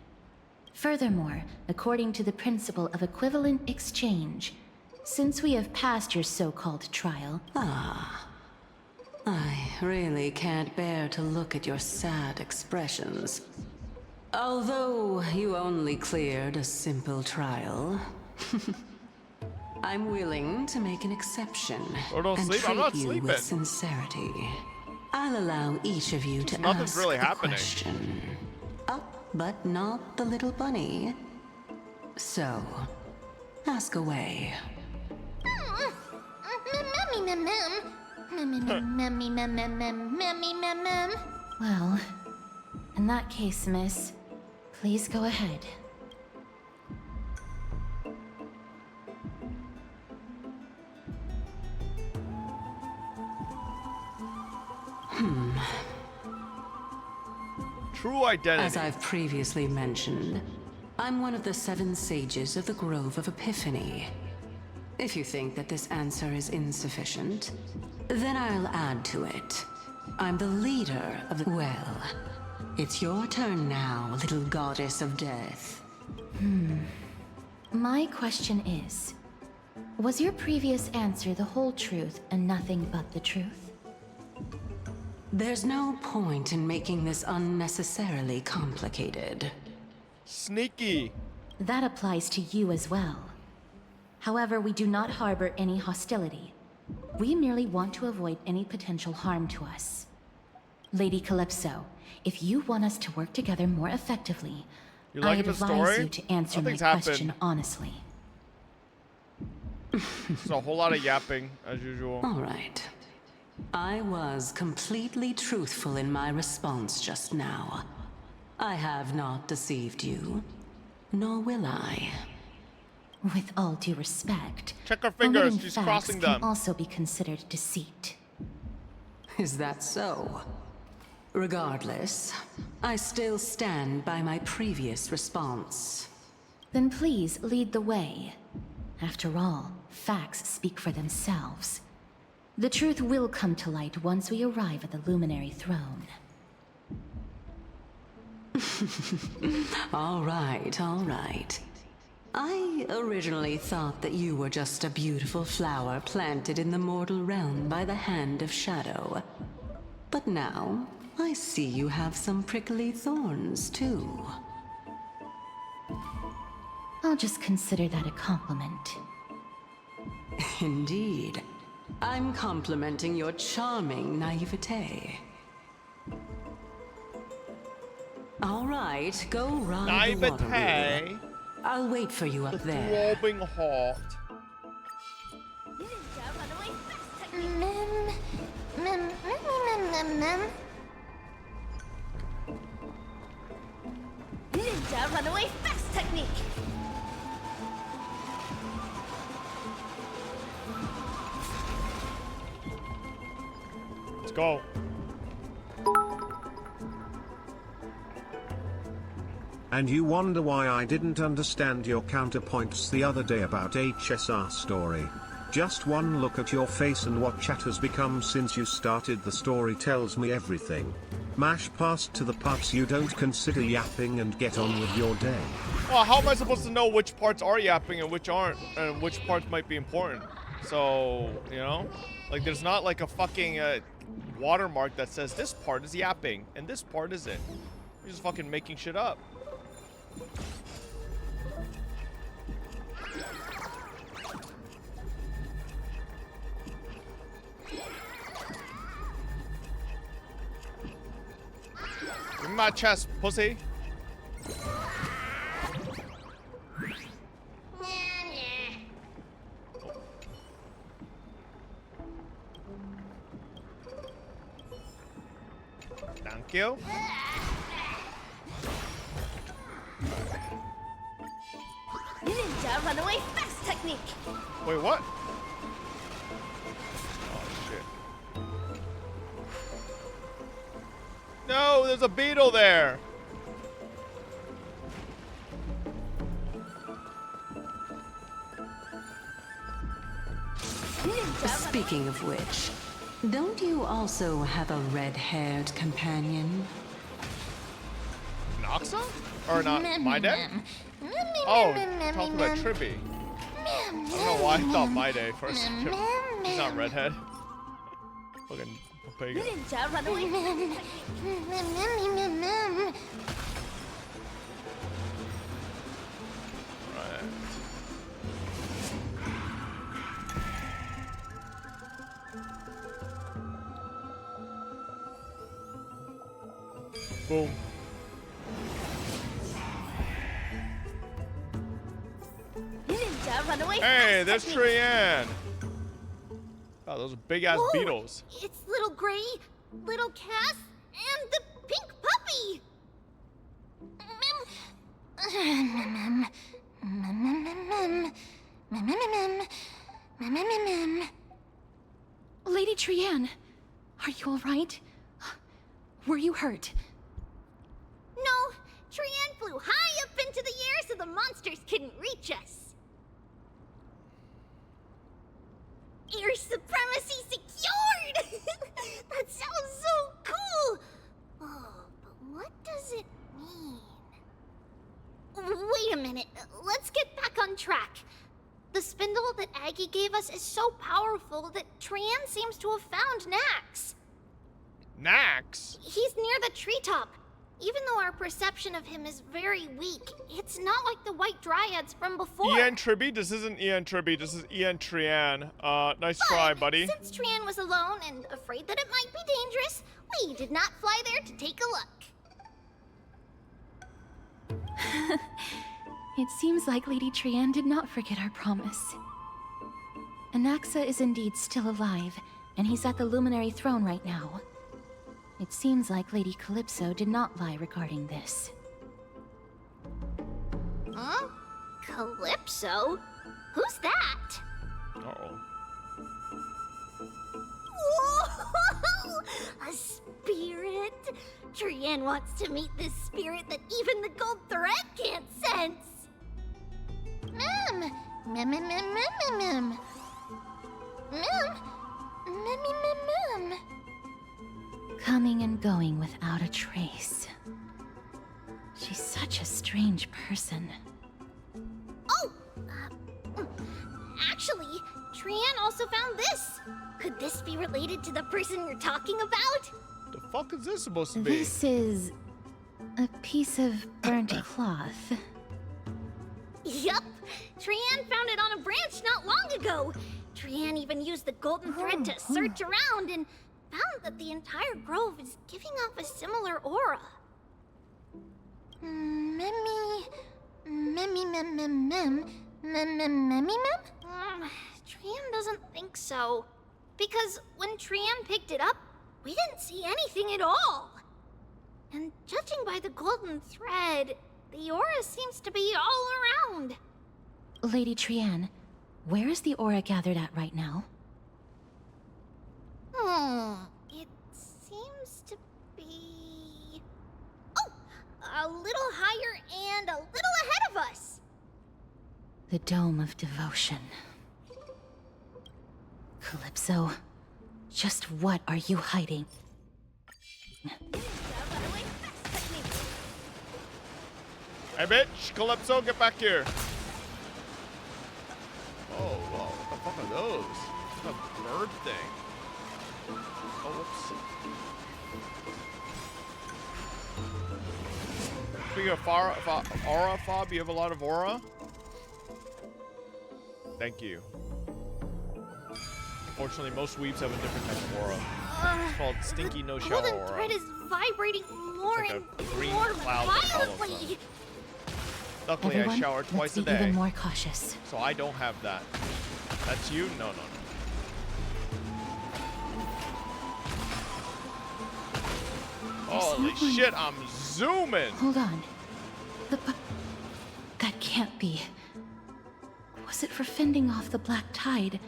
Furthermore, according to the principle of equivalent exchange, since we have passed your so-called trial, I really can't bear to look at your sad expressions. Although you only cleared a simple trial, I'm willing to make an exception Oh, don't and sleep. I'm treat not you sleeping. with sincerity. I'll allow each of you to Nothing's ask really a happening. question. Up, but not the little bunny. So, ask away. well, in that case, miss, please go ahead. True identity. As I've previously mentioned, I'm one of the 7 sages of the Grove of Epiphany. If you think that this answer is insufficient, then I'll add to it. I'm the leader of the... Well, it's your turn now, little goddess of death. My question is, was your previous answer the whole truth and nothing but the truth? There's no point in making this unnecessarily complicated. Sneaky. That applies to you as well. However, we do not harbor any hostility. We merely want to avoid any potential harm to us. Lady Calypso, if you want us to work together more effectively, You I liking the advise story? you to answer my Nothing's happened. question honestly. There's a whole lot of yapping, as usual. All right. I was completely truthful in my response just now. I have not deceived you, nor will I. With all due respect, Check her fingers. omitting She's facts crossing can them. also be considered deceit. Is that so? Regardless, I still stand by my previous response. Then please lead the way. After all, facts speak for themselves. The truth will come to light once we arrive at the Luminary Throne. All right, all right. I originally thought that you were just a beautiful flower planted in the mortal realm by the hand of Shadow. But now, I see you have some prickly thorns, too. I'll just consider that a compliment. Indeed. I'm complimenting your charming naivete. All right, go ride the water wheel. Naivete. I'll wait for you up The there. throbbing heart. Ninja runaway fast technique. Ninja runaway fast technique. Let's go. And you wonder why I didn't understand your counterpoints the other day about HSR story. Just one look at your face and what chat has become since you started the story tells me everything. Mash past to the parts you don't consider yapping and get on with your day. Well, how am I supposed to know which parts are yapping and which aren't, and which parts might be important? So, you know, like there's not like a fucking watermark that says this part is yapping and this part isn't. You're just fucking making shit up. Give me my chest, pussy. Thank you. Ninja runaway fast technique. Wait, what? Oh, shit. No, there's a beetle there. Speaking of which, don't you also have a red-haired companion? Noxa? Or not, my day? Oh, talking about Tribby. I don't know why I thought my day for a second. He's not redhead. Fucking pagan. Ninja runaway fast technique. Right. Boom. Ninja runaway Hey, fast there's technique. Trianne. Oh, those big ass Whoa, beetles. It's little Gray, little Cass, and the pink puppy. Lady Trianne, are you all right? Were you hurt? No, Trianne flew high up into the air so the monsters couldn't reach us. Air supremacy secured! That sounds so cool! Oh, but what does it mean? Wait a minute, let's get back on track. The spindle that Aggie gave us is so powerful that Trianne seems to have found Nax. Nax? He's near the treetop. Even though our perception of him is very weak, it's not like the white dryads from before. Ian Tribby? This isn't Ian Tribby, this is Ian Trianne. Nice try, buddy. Since Trianne was alone and afraid that it might be dangerous, we did not fly there to take a look. It seems like Lady Trianne did not forget our promise. Anaxa is indeed still alive, and he's at the Luminary Throne right now. It seems like Lady Calypso did not lie regarding this. Huh? Calypso? Who's that? Uh-oh. Whoa! A spirit? Trianne wants to meet this spirit that even the gold thread can't sense. Mem! Mem, mem, mem, mem, mem. Mem! Mem, mem, mem. Coming and going without a trace. She's such a strange person. Oh! Actually, Trianne also found this. Could this be related to the person you're talking about? The fuck is this supposed to be? This is a piece of burnt cloth. Yup! Trianne found it on a branch not long ago. Trianne even used the golden thread to search around and found that the entire grove is giving off a similar aura. Memmy... Trian doesn't think so. Because when Trian picked it up, we didn't see anything at all. And judging by the golden thread, the aura seems to be all around. Lady Trian, where is the aura gathered at right now? It seems to be... Oh! A little higher and a little ahead of us! The Dome of Devotion. Calypso, just what are you hiding? Hey, bitch! Calypso, get back here! Oh, whoa. What the fuck are those? It's a bird thing. Oh, whoops. Speaking of aura, Fob, you have a lot of aura? Thank you. Unfortunately, most weebs have a different type of aura. It's called stinky no shower Golden aura. thread is vibrating more It's like and a green more cloud that follows violently. them. Luckily, Everyone, I shower let's twice be a day, even more cautious. so I don't have that. That's you? No, no, no. Holy shit, I'm zooming! Hold on. That can't be. Was it for fending off the black tide?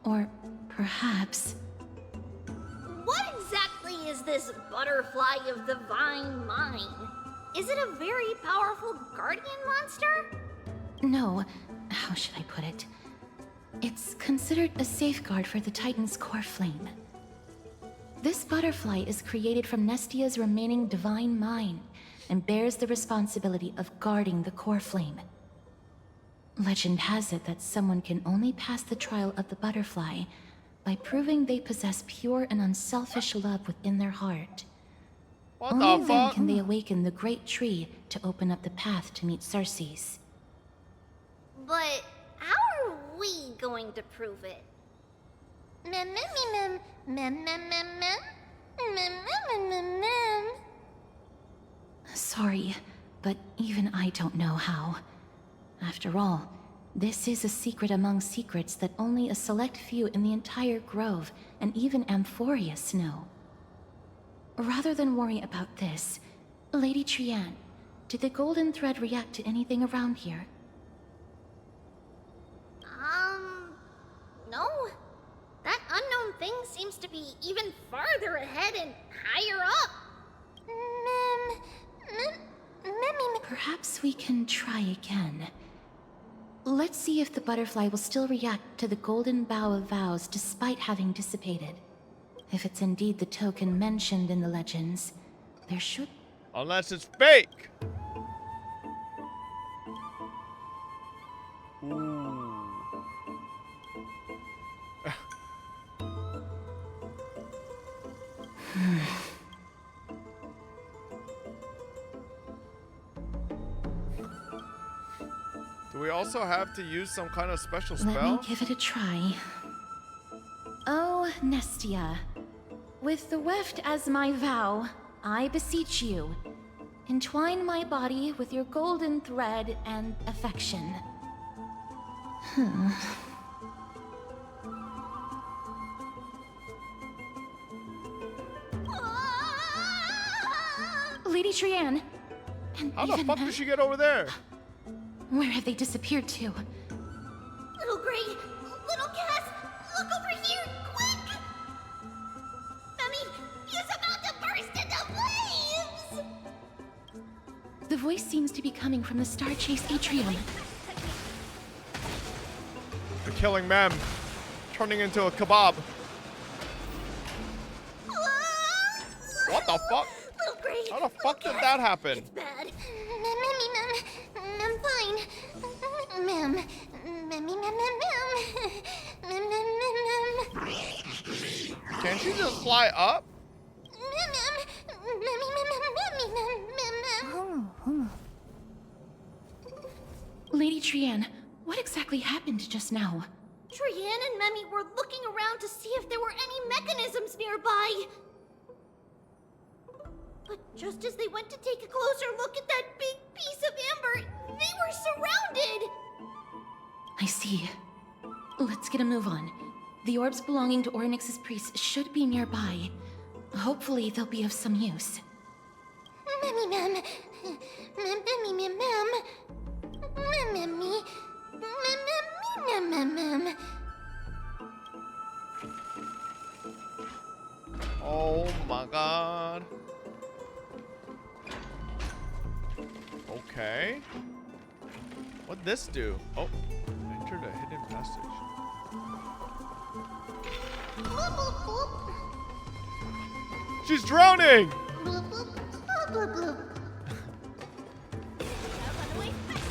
Or perhaps... What exactly is this butterfly of the vine mine? Is it a very powerful guardian monster? No, how should I put it? It's considered a safeguard for the Titan's core flame. This butterfly is created from Nestia's remaining divine mind and bears the responsibility of guarding the core flame. Legend has it that someone can only pass the trial of the butterfly by proving they possess pure and unselfish love within their heart. What Only the then fuck? can they awaken the great tree to open up the path to meet Cersei's. But how are we going to prove it? Sorry, but even I don't know how. After all, this is a secret among secrets that only a select few in the entire grove and even Amphorius know. Rather than worry about this, Lady Trian, did the golden thread react to anything around here? No. That unknown thing seems to be even farther ahead and higher up. Perhaps we can try again. Let's see if the butterfly will still react to the golden bough of vows despite having dissipated. If it's indeed the token mentioned in the legends, there should... Unless it's fake! Ooh. Do we also have to use some kind of special Let spell? me give it a try. Oh, Nestia. With the weft as my vow, I beseech you, entwine my body with your golden thread and affection. Lady Trian, and How the even fuck Matt, did she get over there? where have they disappeared to? Little Gray, little Cass, look over here, quick! Mummy, he's about to burst into flames! The voice seems to be coming from the Star Chase atrium. The killing Mem, turning into a kebab. What the fuck? Little Gray, How the fuck did that happen? it's bad. I'm fine. Ma'am. Can't you just fly up? Lady Trian, what exactly happened just now? Trian and Memi were looking around to see if there were any mechanisms nearby. But just as they went to take a closer look at that big piece of amber, they were surrounded! I see. Let's get a move on. The orbs belonging to Ornyx's priests should be nearby. Hopefully, they'll be of some use. Mammy, ma'am. Mammy, ma'am. Mammy. Mammy. Oh my god. Okay. What'd this do? Oh, entered a hidden passage. Bloop, bloop, bloop. She's drowning! Bloop, bloop, bloop, bloop.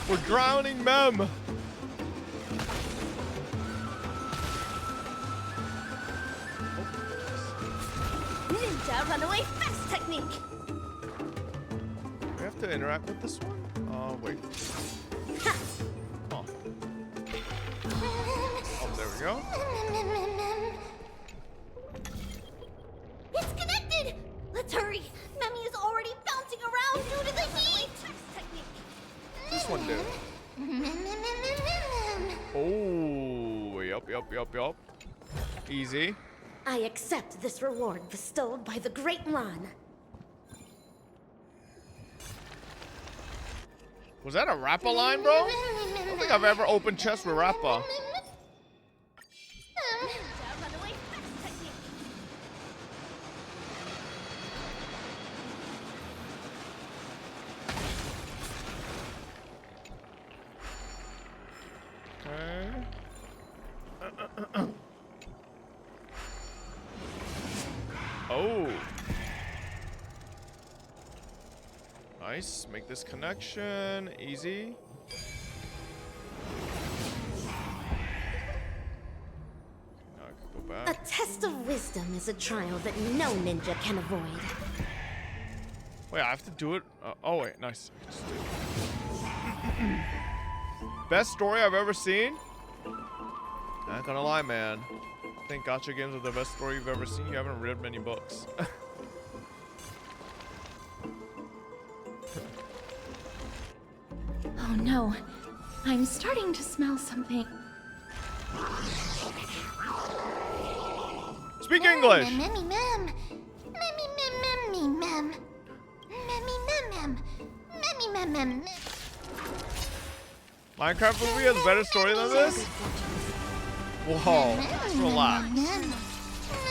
We're drowning, Mem! Ninja runaway fast technique. We have to interact with this one? Oh, wait. Oh. Oh, there we go. It's connected! Let's hurry! Memmy is already bouncing around due to the heat! What's this one do? Oh, yup. Easy. I accept this reward bestowed by the Great One. Was that a Rappa line, bro? I don't think I've ever opened chest with Rappa. Okay. Oh. Nice. Make this connection easy. Now I can go A back. test of wisdom is a trial that no ninja can avoid. Wait, I have to do it. Oh wait, nice. I can just do it. Best story I've ever seen? Not gonna lie, man. I think gacha games are the best story you've ever seen. You haven't read many books. Oh no. I'm starting to smell something. Speak English! Mammy, ma'am. Mammy, ma'am. Mammy, ma'am. Mammy, ma'am. Minecraft movie has a better story than this? Whoa, let's relax.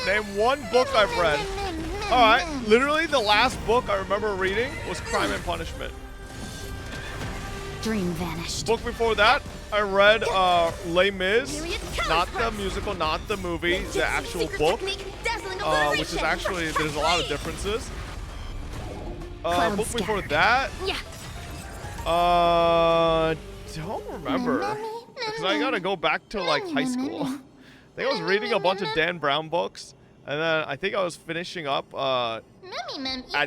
Name one book I've read. Alright, literally the last book I remember reading was Crime and Punishment. Dream vanished. Book before that, I read Les Mis, not the musical, not the movie, the actual book, which is actually, there's a lot of differences. Book before that, don't remember, because I gotta go back to like high school. I think I was reading a bunch of Dan Brown books, and then I think I was finishing up at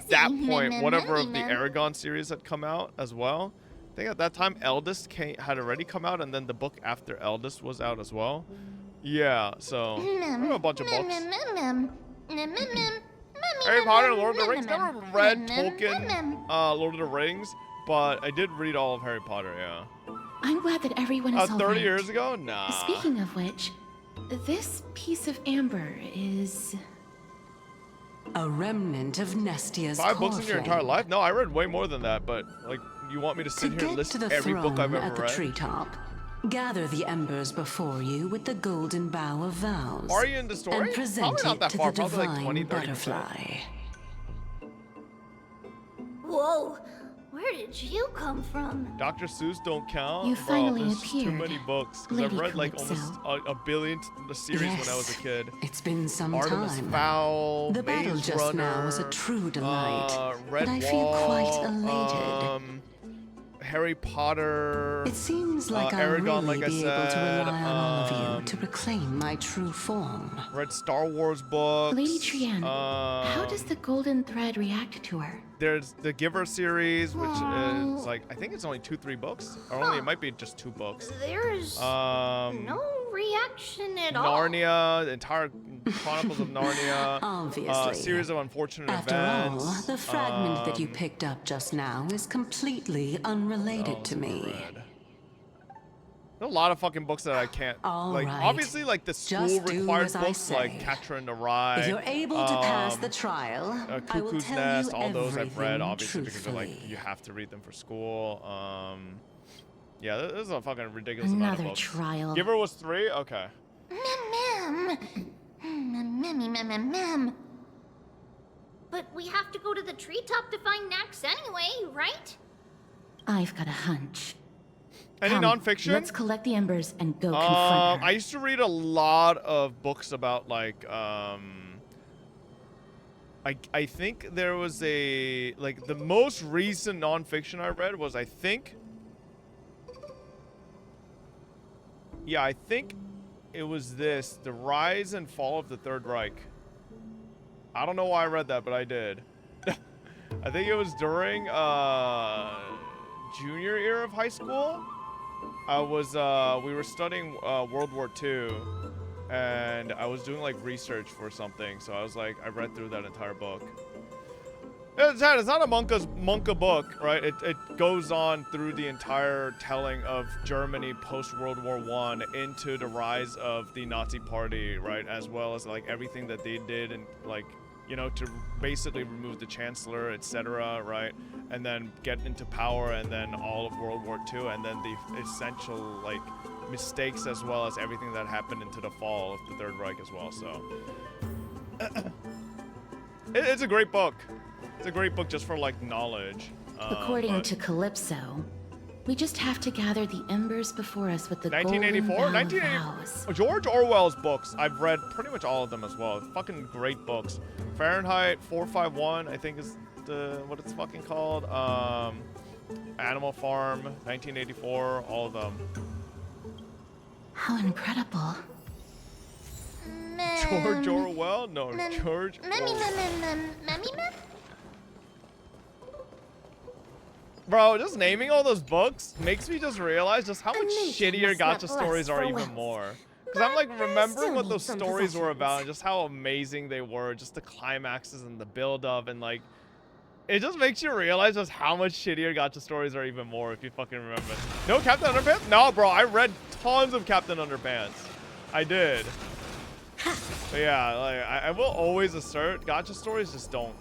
that point whatever of the Aragon series had come out as well. I think at that time Eldest had already come out, and then the book after Eldest was out as well. Yeah, so I read a bunch of books. Harry Potter and Lord of the Rings. Never read Tolkien, Lord of the Rings, but I did read all of Harry Potter. Yeah. I'm glad that everyone is 30 alright. years ago? Nah. Speaking of which, this piece of amber is... A remnant of Nestia's 5 books in your core entire flame. life? No, I read way more than that, but like, you want me to To sit here and get list to the every book I've throne ever at the read? treetop, gather the embers before you with the golden bough of vows. Are you in the story? And present Probably not it that to far, the probably like divine 20, 30%. butterfly. Whoa, where did you come from? Dr. Seuss don't count. You Bro, finally there's too appeared, many books because I've Lady read like Calypso. almost a billion the series when I was a kid. It's been some Artemis time. Fowl, The battle Maze just Runner, now was a true delight, Red but I feel quite Wall, elated. Harry Potter. It seems like I'll Aragon, really like I be able to said, rely on all of you to reclaim my true form. Read Star Wars books. Lady Trienne, how does the golden thread react to her? There's the Giver series, which is like, I think it's only 2-3 books, or only it might be just 2 books. There's no reaction at all. Narnia, the entire Chronicles of Narnia. Obviously. Series of unfortunate After events. all, the fragment that you picked up just now is completely unrelated to me. There's a lot of fucking books that I can't. All like, right. obviously, like the Just do school-required as I books, like say. Catcher in the Rye. If you're able to pass the trial, I will Cuckoo's tell Nest, you all those I've read, everything obviously, because they're like, truthfully. you have to read them for school. Yeah, this is a fucking ridiculous amount of Another books. trial. Giver was 3? Okay. Mem. But we have to go to the treetop to find Nax anyway, right? I've got a hunch. Any Come, nonfiction? Let's collect the embers and go confront her. I used to read a lot of books about, like, I think there was a, like, the most recent nonfiction I read was, I think it was this, The Rise and Fall of the Third Reich. I don't know why I read that, but I did. I think it was during, junior year of high school. We were studying, World War II, and I was doing, like, research for something, so I was like, I read through that entire book. It's not a Monka book, right? It goes on through the entire telling of Germany post-World War I into the rise of the Nazi Party, right? As well as, like, everything that they did and, like, you know, to basically remove the Chancellor, etc., right? And then get into power, and then all of World War II, and then the essential, like, mistakes as well as everything that happened into the fall of the Third Reich as well, so. It's a great book. It's a great book just for, like, knowledge. According to Calypso, we just have to gather the embers before us with the 1984? golden bow of 1984. vows. George Orwell's books, I've read pretty much all of them as well. Fucking great books. Fahrenheit 451, I think is what it's fucking called. Animal Farm, 1984, all of them. How incredible. George Orwell? No, George Memmy. Bro, just naming all those books makes me just realize just how much Amazing, shittier must gacha not stories last are for even wealth. more. Because I'm like remembering what still those need some stories were about and possessions. just how amazing they were, just the climaxes and the build-up, and like, it just makes you realize just how much shittier gacha stories are even more if you fucking remember. No Captain Underpants? No, bro, I read tons of Captain Underpants. I did. But yeah, like, I will always assert gacha stories just don't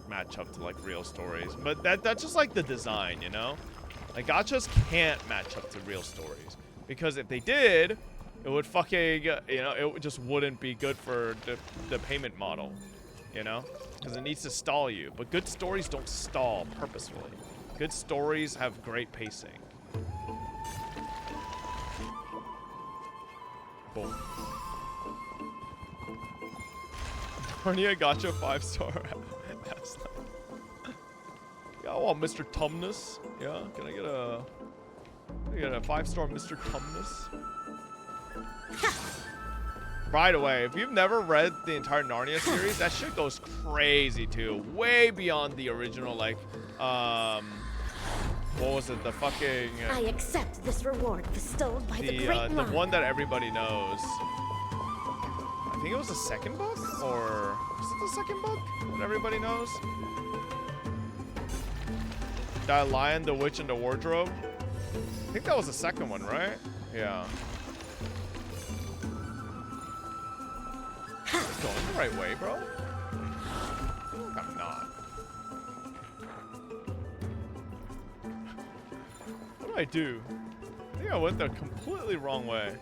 match up to like real stories. But that's just like the design, you know? Like gachas can't match up to real stories. Because if they did, it would fucking, you know, it just wouldn't be good for the payment model, you know? Because it needs to stall you. But good stories don't stall purposefully. Good stories have great pacing. Boom. Narnia gacha 5-star. Yeah, I want Mr. Tumnus. Yeah, can I get a 5-star Mr. Tumnus? By the way, if you've never read the entire Narnia series, that shit goes crazy too. Way beyond the original, like, what was it? The fucking... I accept this reward bestowed by the great the monarch. one that everybody knows. I think it was the second book? Or was it the second book that everybody knows? That Lion, the Witch, and the Wardrobe? I think that was the second one, right? Yeah. Going the right way, bro? I feel like I'm not. What do I do? I think I went the completely wrong way.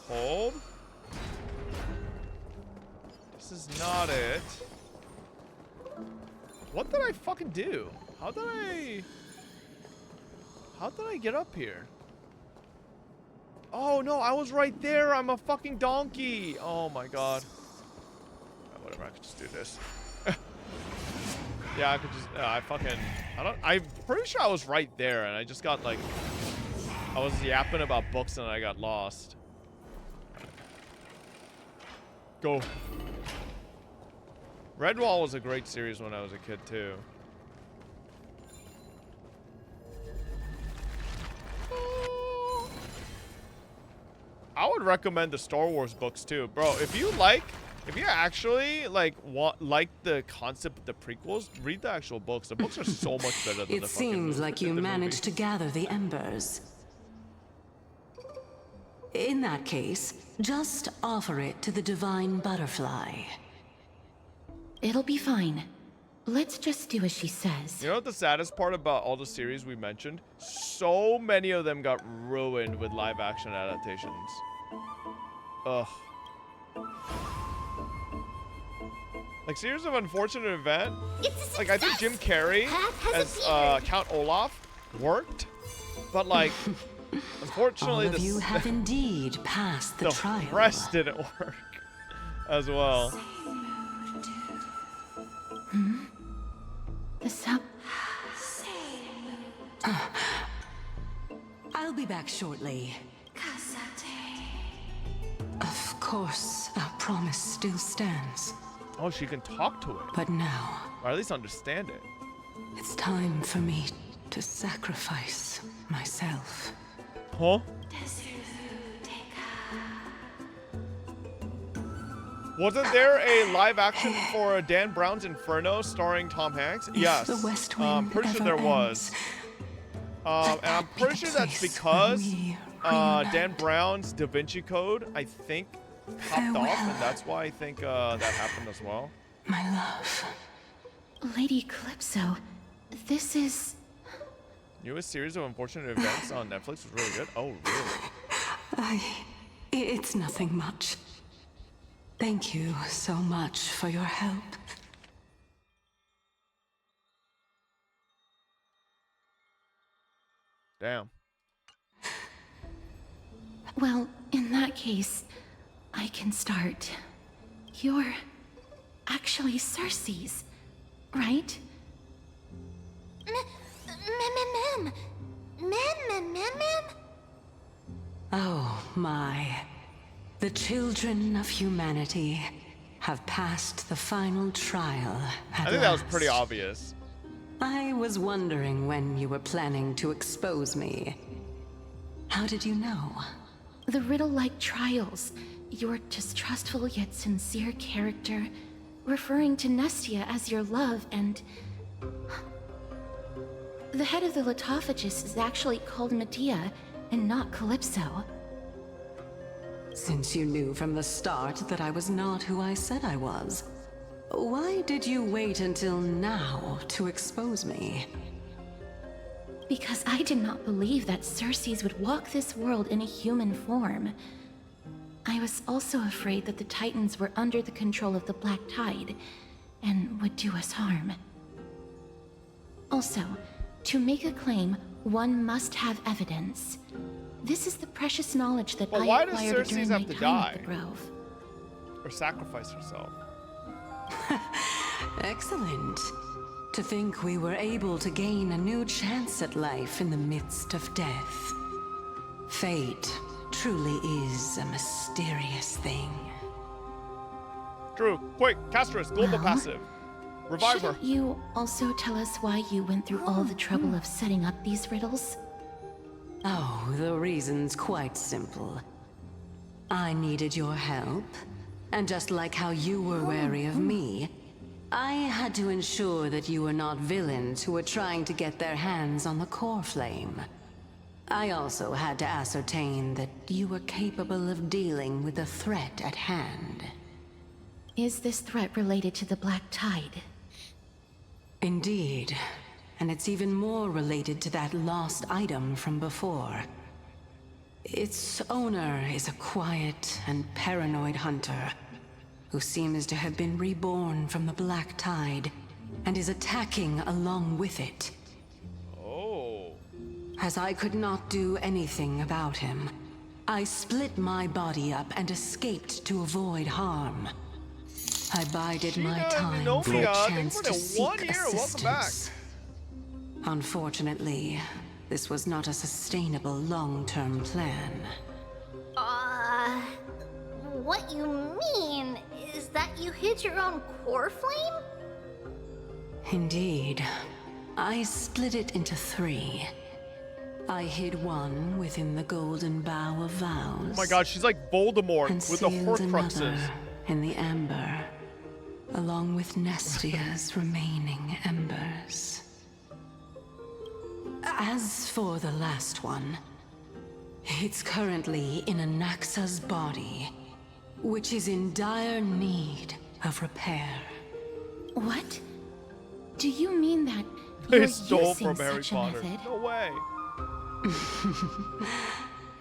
Hold. This is not it. What did I fucking do? How did I get up here? Oh no, I was right there. I'm a fucking donkey. Oh my god. Whatever, I could just do this. Yeah, I could just, I'm pretty sure I was right there and I just got like, I was yapping about books and I got lost. Go. Redwall was a great series when I was a kid too. I would recommend the Star Wars books too. Bro, if you like If you actually like the concept of the prequels, read the actual books. The books are so much better than It the seems like you managed to gather the embers. In that case, just offer it to the divine butterfly. It'll be fine. Let's just do as she says. You know what the saddest part about all the series we mentioned? So many of them got ruined with live action adaptations. Ugh. Like, Series of Unfortunate Event, It's a like, I think Jim Carrey Path has as appeared. Count Olaf worked, but like, unfortunately, All of you have indeed passed the trial. The rest didn't work as well. The sub. I'll be back shortly. Of course, our promise still stands. Oh, she can talk to it, But now, or at least understand it. it's time for me to sacrifice myself. Huh? Wasn't there a live action for Dan Brown's Inferno starring Tom Hanks? Yes. the West I'm Wind pretty sure ever there was. And I'm be the pretty sure that's place because where we Dan reunite. Brown's Da Vinci Code, I think, popped off, and that's why I think that happened as well. My love. Lady Calypso, this is. Newest series of unfortunate events on Netflix was really good. Oh, really? It's nothing much. Thank you so much for your help. Damn. Well, in that case, I can start. You're actually Cersei's, right? Mem. Oh my. The children of humanity have passed the final trial at I think that was last. pretty obvious. I was wondering when you were planning to expose me. How did you know? The riddle-like trials, your distrustful yet sincere character, referring to Nestia as your love, and... The head of the Litophagus is actually called Medea, and not Calypso. Since you knew from the start that I was not who I said I was, why did you wait until now to expose me? Because I did not believe that Cersei's would walk this world in a human form. I was also afraid that the Titans were under the control of the Black Tide, and would do us harm. Also, to make a claim, one must have evidence. This is the precious knowledge that But I why does acquired Cersei during have my to time die? at the Grove. Or sacrifice herself. Excellent. To think we were able to gain a new chance at life in the midst of death. Fate truly is a mysterious thing. Drew, quick, Castrus, global Well, passive. Revive her. Shouldn't you also tell us why you went through all the trouble of setting up these riddles? Oh, the reason's quite simple. I needed your help, and just like how you were wary of me, I had to ensure that you were not villains who were trying to get their hands on the core flame. I also had to ascertain that you were capable of dealing with the threat at hand. Is this threat related to the Black Tide? Indeed, and it's even more related to that lost item from before. Its owner is a quiet and paranoid hunter who seems to have been reborn from the Black Tide and is attacking along with it. Oh. As I could not do anything about him, I split my body up and escaped to avoid harm. I bided my time for a Thanks chance for to the seek 1 year. Welcome back. assistance. Unfortunately, this was not a sustainable long-term plan. What you mean is that you hid your own core flame? Indeed. I split it into 3. I hid one within the Golden Bough of Vows. Oh my god, she's like Voldemort and with the sealed Horcruxes. another in the amber, along with Nestia's remaining embers. As for the last one, it's currently in Anaxa's body, which is in dire need of repair. What? Do you mean that They you're stole using from Harry such a Potter. method? No way.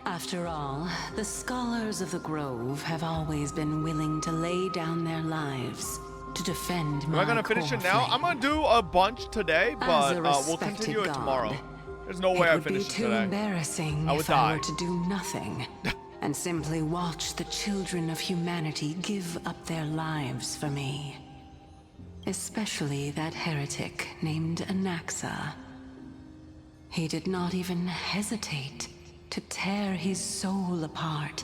After all, the scholars of the Grove have always been willing to lay down their lives to defend Am my I gonna finish core it now? flame. I'm gonna do a bunch today, As but a we'll respected continue it god, tomorrow. There's no way I It would be finish it too today. embarrassing I would if I die. were to do nothing and simply watch the children of humanity give up their lives for me. Especially that heretic named Anaxa. He did not even hesitate to tear his soul apart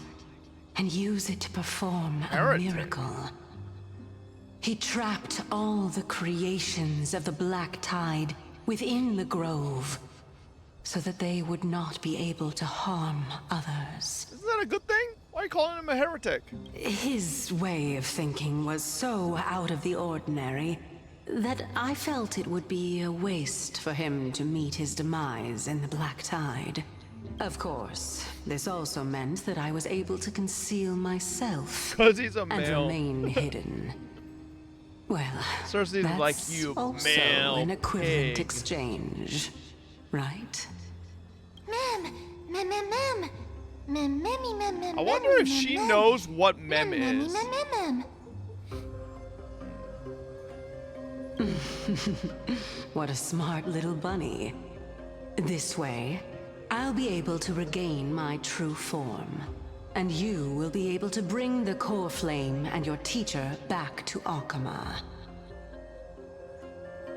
and use it to perform Heretic? a miracle. He trapped all the creations of the Black Tide within the Grove, so that they would not be able to harm others. Isn't that a good thing? Why are you calling him a heretic? His way of thinking was so out of the ordinary that I felt it would be a waste for him to meet his demise in the Black Tide. Of course, this also meant that I was able to conceal myself Because he's a and male. remain hidden. Well, Cersei's that's like, you also male an equivalent pig. exchange, right? I wonder if she knows what mem is. What a smart little bunny. This way, I'll be able to regain my true form. And you will be able to bring the core flame and your teacher back to Akama.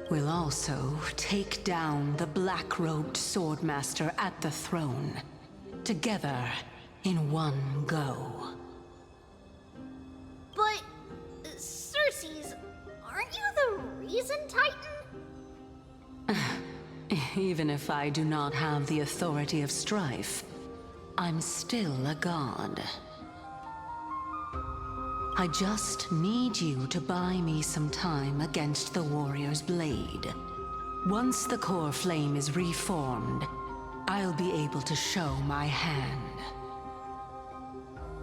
We'll also take down the black-robed swordmaster at the throne. Together, in one go. But, Cersei's, aren't you the reason, Titan? Even if I do not have the authority of strife, I'm still a god. I just need you to buy me some time against the warrior's blade. Once the core flame is reformed, I'll be able to show my hand.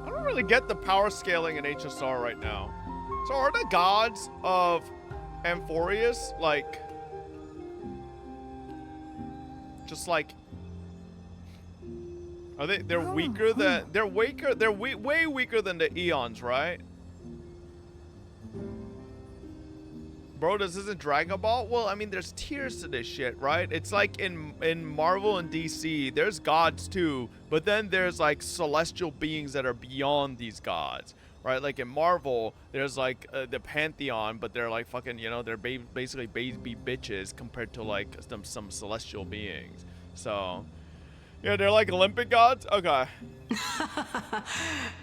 I don't really get the power scaling in HSR right now. So are the gods of Amphorius like just like are they're weaker than way weaker than the Eons, right? Bro, this isn't Dragon Ball? Well, I mean, there's tiers to this shit, right? It's like in Marvel and DC, there's gods too, but then there's like celestial beings that are beyond these gods, right? Like in Marvel, there's like the Pantheon, but they're like fucking, you know, they're basically baby bitches compared to like some celestial beings. So, yeah, they're like Olympic gods? Okay.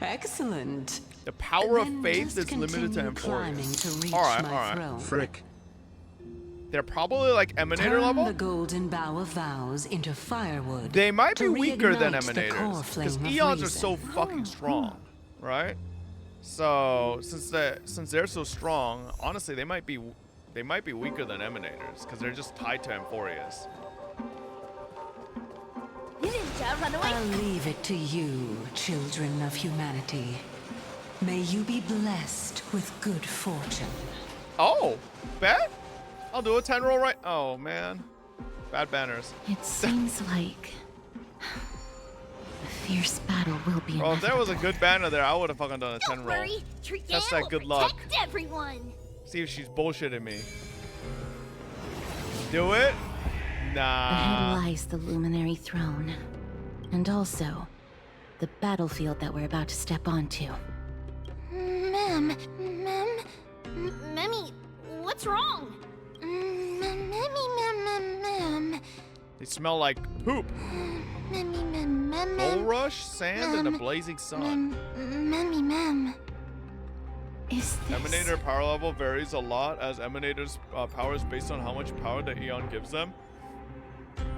Excellent. The power of Then faith just is limited to continue climbing to Amphorius. reach Alright, my alright. throne. Frick. They're probably like Emanator Turn level? the golden bow of vows into firewood. They might be to weaker than reignite the core Emanators, flame because of Eons are reason. so fucking strong, right? So since they're so strong, honestly, they might be weaker than Emanators, because they're just tied to Amphorius. Ninja, run away! I'll leave it to you, children of humanity. May you be blessed with good fortune. Oh, bet? I'll do a 10 roll right. Oh man, bad banners. It seems like a fierce battle will be Bro, if there was a inevitable. good banner there, I would have fucking done a 10 Don't roll. worry, Triana That's that will good luck. protect everyone. See if she's bullshitting me. Do it? Nah. Ahead lies the Luminary Throne, and also the battlefield that we're about to step onto. Memmy, what's wrong? They smell like poop. Bull rush, sand, and a blazing sun. Is this... Emanator power level varies a lot as Emanator's power is based on how much power the Eon gives them.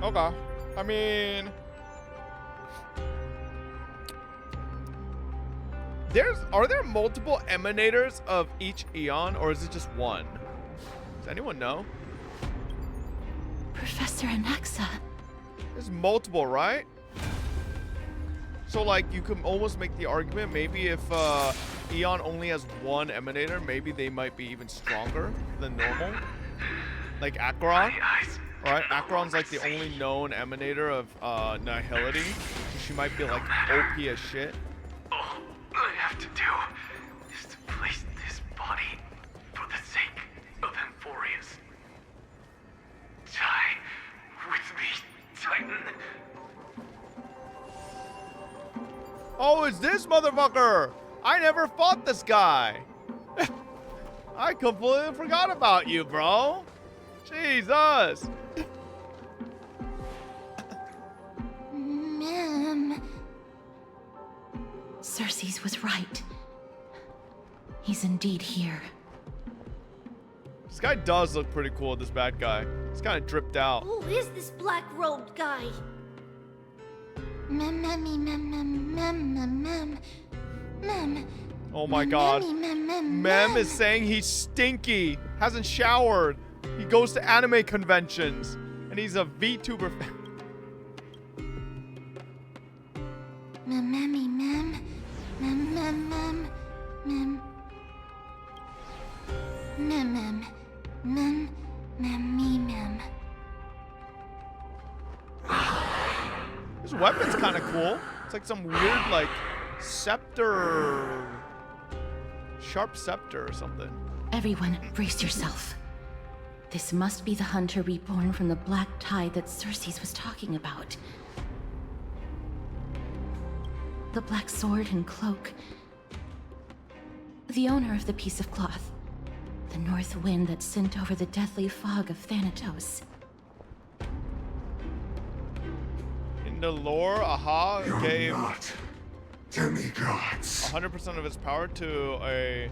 Okay. I mean... Are there multiple emanators of each eon, or is it just one? Does anyone know? Professor Anaxa. There's multiple, right? So like you can almost make the argument maybe if Eon only has one emanator, maybe they might be even stronger than normal. Like Acheron. Alright, Acheron's like the only known emanator of Nihility. So she might be like OP as shit. All I have to do is to place this body for the sake of Amphorius. Die with me, Titan. Oh, it's this motherfucker! I never fought this guy! I completely forgot about you, bro! Jesus! Ma'am. Cersei's was right. He's indeed here. This guy does look pretty cool, this bad guy. He's kind of dripped out. Who is this black-robed guy? Mem. Oh my god. Mem is saying he's stinky, hasn't showered. He goes to anime conventions, and he's a VTuber fan. His weapon's kind of cool. It's like some weird, like, scepter, sharp scepter or something. Everyone, brace yourself. This must be the hunter reborn from the black tide that Cersei's was talking about. The black sword and cloak. The owner of the piece of cloth. The north wind that sent over the deathly fog of Thanatos. In the lore, Aha gave Not demigods. 100% of its power to a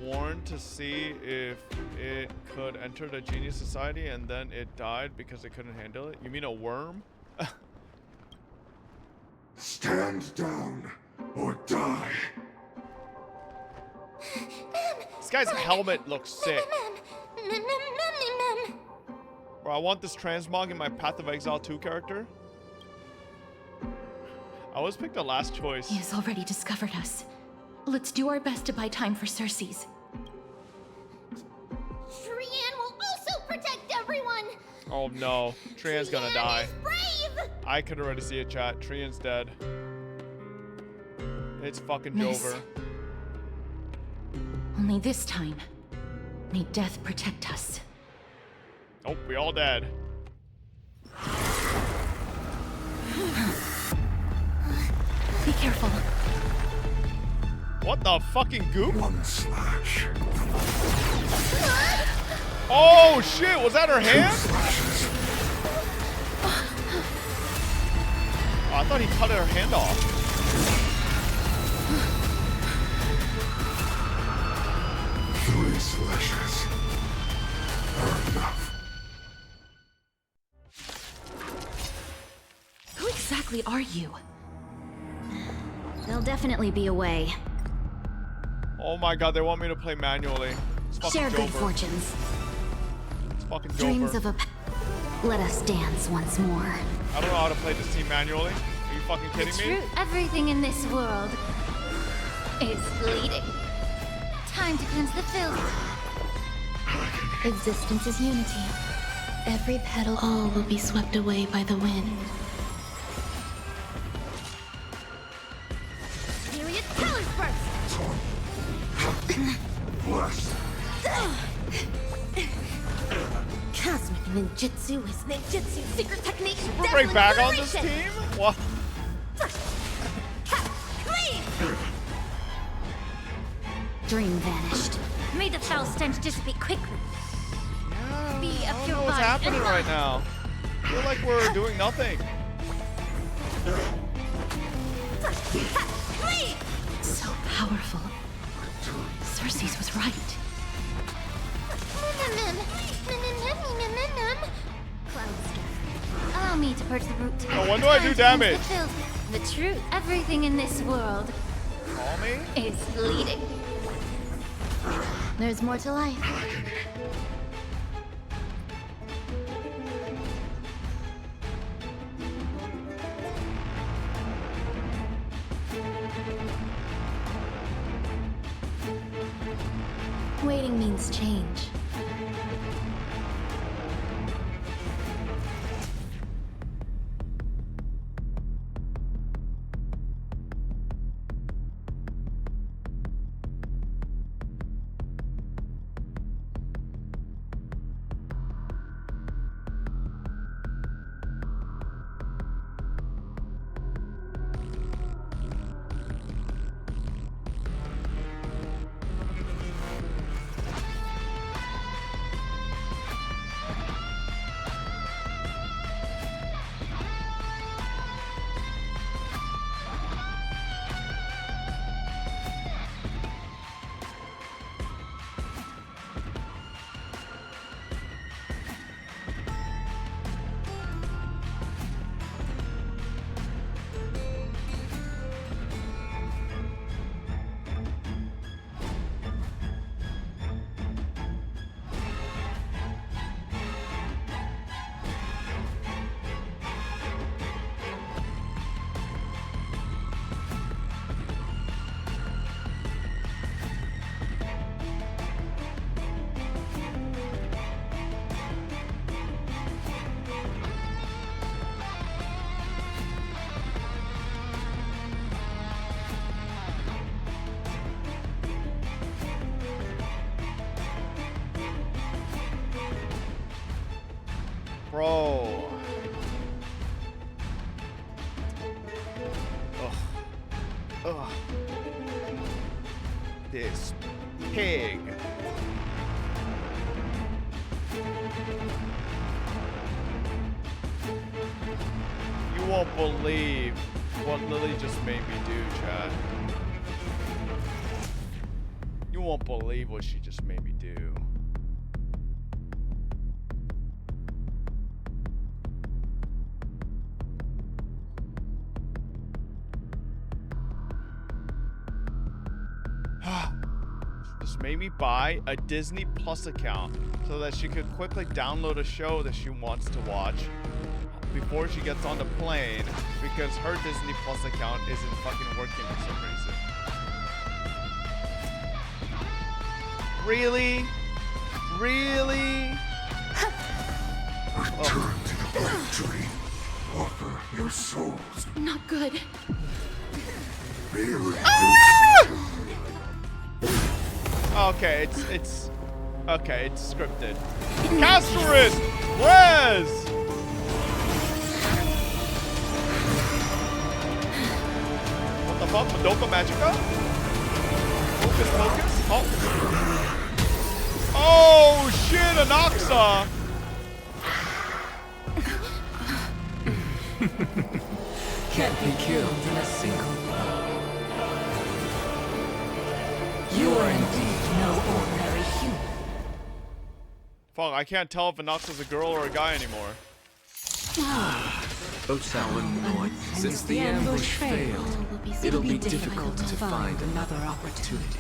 warn to see if it could enter the Genius Society, and then it died because it couldn't handle it. You mean a worm? Stand down or die. This guy's helmet looks sick. Bro, I want this transmog in my Path of Exile 2 character. I always picked the last choice. He has already discovered us. Let's do our best to buy time for Cersei's. Trian will also protect everyone. Oh no, Trian's gonna Trian die. is brave. I could already see it, chat. Trian's dead. It's fucking Miss. Jover. Only this time, may death protect us. Oh, we all dead. Be careful. What the fucking goop? One slash. Oh shit, was that her Two hand? slashes. Oh, I thought he cut her hand off. Three slashes. Are enough. Who exactly are you? There'll definitely be a way. Oh my god, they want me to play manually. It's fucking Share good Jover. fortunes. It's fucking Dreams Jover. of a... Let us dance once more. I don't know how to play this team manually. Are you fucking kidding me? Everything in this world is bleeding. Time to cleanse the filth. Existence is unity. Every petal, all will be swept away by the wind. Period colors burst. Bless. Cosmic ninjutsu is ninjutsu secret technique. We're right back on this team? What? Dream vanished. May the foul stench dissipate quickly. Be I of don't your know what's body happening and right now. I feel like we're doing nothing. So powerful. Cersei's was right. Allow me to purge the root. Oh, when do I do damage? The truth, everything in this world Call me? is bleeding. There's more to life. Waiting means change. Bro. Ugh. Ugh. This pig. You won't believe what Lily just made me do, chat. You won't believe what she just made me do. Just made me buy a Disney Plus account so that she could quickly download a show that she wants to watch before she gets on the plane because her Disney Plus account isn't fucking working for some reason. Really? Really? Return to the Black Tree. Offer your souls. Not good. Be reduced. Okay, it's okay, it's scripted. Casterus! Rez! What the fuck? Madoka Magica? Focus, focus? Oh. Oh shit, Anaxa! Can't be killed in a single blow. You are indeed no ordinary human. Fuck, I can't tell if Anaxa's a girl or a guy anymore. How annoying. Since the ambush failed, it'll be difficult to find another opportunity.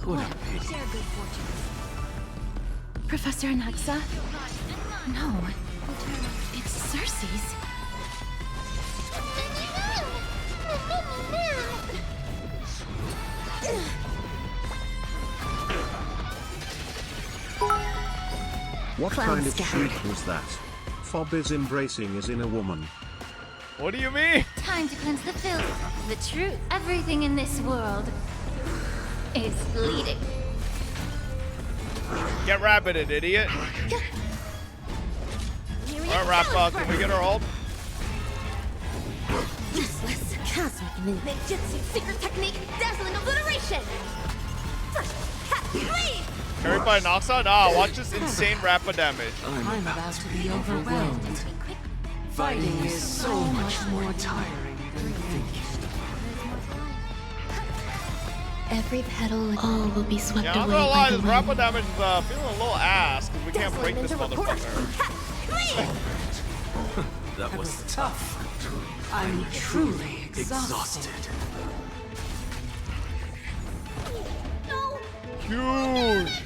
What a pity. Professor Anaxa? No, it's Cersei's. What Clown kind of scattered. shriek was that? Fob is embracing is in a woman. What do you mean? Time to cleanse the filth. The truth. Everything in this world is bleeding. Get rabbited, idiot. Alright, Rappa, can we get our ult? Useless. Cosmic ninjutsu secret technique, dazzling obliteration. Leave! Carried by Anaxa? Nah, watch this insane Rappa damage. I'm about to be overwhelmed. Fighting is so much more tiring than thinking. Every petal, all will be swept Yeah, I'm away gonna by lie, the this wind. Rappa damage is feeling a little ass because we can't break this motherfucker. That was tough. I'm truly exhausted. Huge.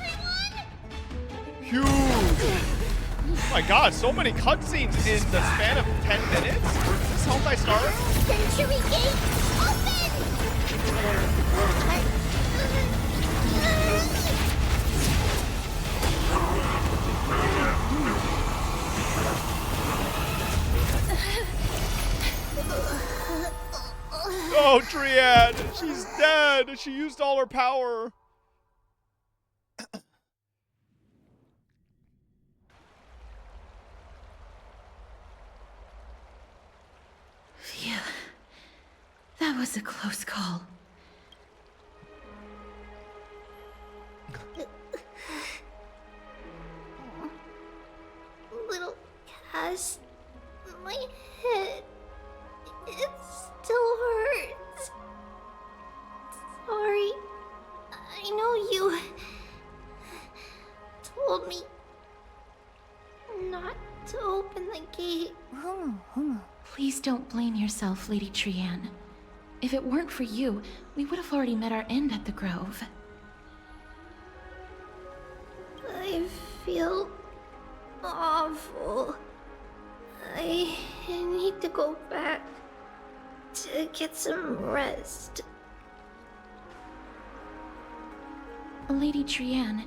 Huge. Oh my god, so many cutscenes in the span of 10 minutes? Is this how I start? Century Gate, Oh, Triad! She's dead! She used all her power! Phew. That was a close call. Little Cass, my head, it still hurts. Sorry, I know you told me not to open the gate. Please don't blame yourself, Lady Trian. If it weren't for you, we would have already met our end at the Grove. I feel awful. I need to go back to get some rest. Lady Trian,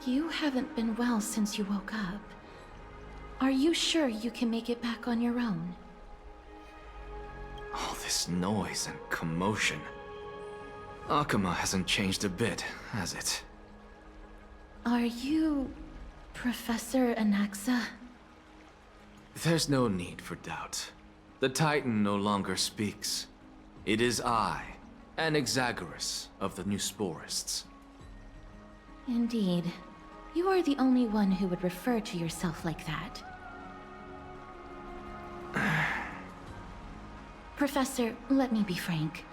you haven't been well since you woke up. Are you sure you can make it back on your own? All this noise and commotion. Akuma hasn't changed a bit, has it? Are you Professor Anaxa? There's no need for doubt. The Titan no longer speaks. It is I, Anaxagoras of the New Sporists. Indeed. You are the only one who would refer to yourself like that. Professor, let me be frank.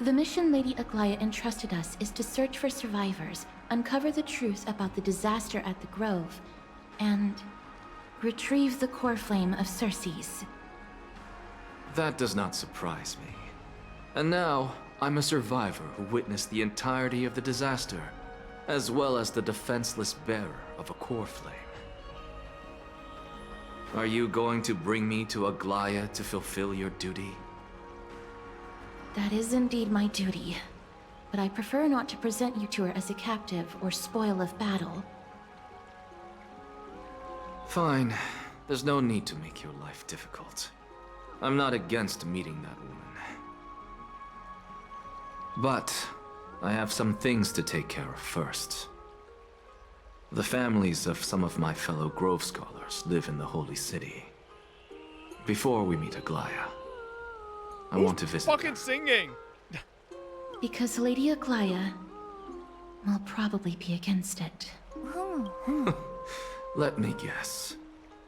The mission Lady Aglaya entrusted us is to search for survivors, uncover the truth about the disaster at the Grove, and retrieve the core flame of Circes. That does not surprise me. And now, I'm a survivor who witnessed the entirety of the disaster, as well as the defenseless bearer of a core flame. Are you going to bring me to Aglaya to fulfill your duty? That is indeed my duty, but I prefer not to present you to her as a captive or spoil of battle. Fine. There's no need to make your life difficult. I'm not against meeting that woman. But I have some things to take care of first. The families of some of my fellow Grove Scholars live in the Holy City. Before we meet Aglaya, I want to visit Fucking them. singing! Because Lady Aglaya will probably be against it. Let me guess.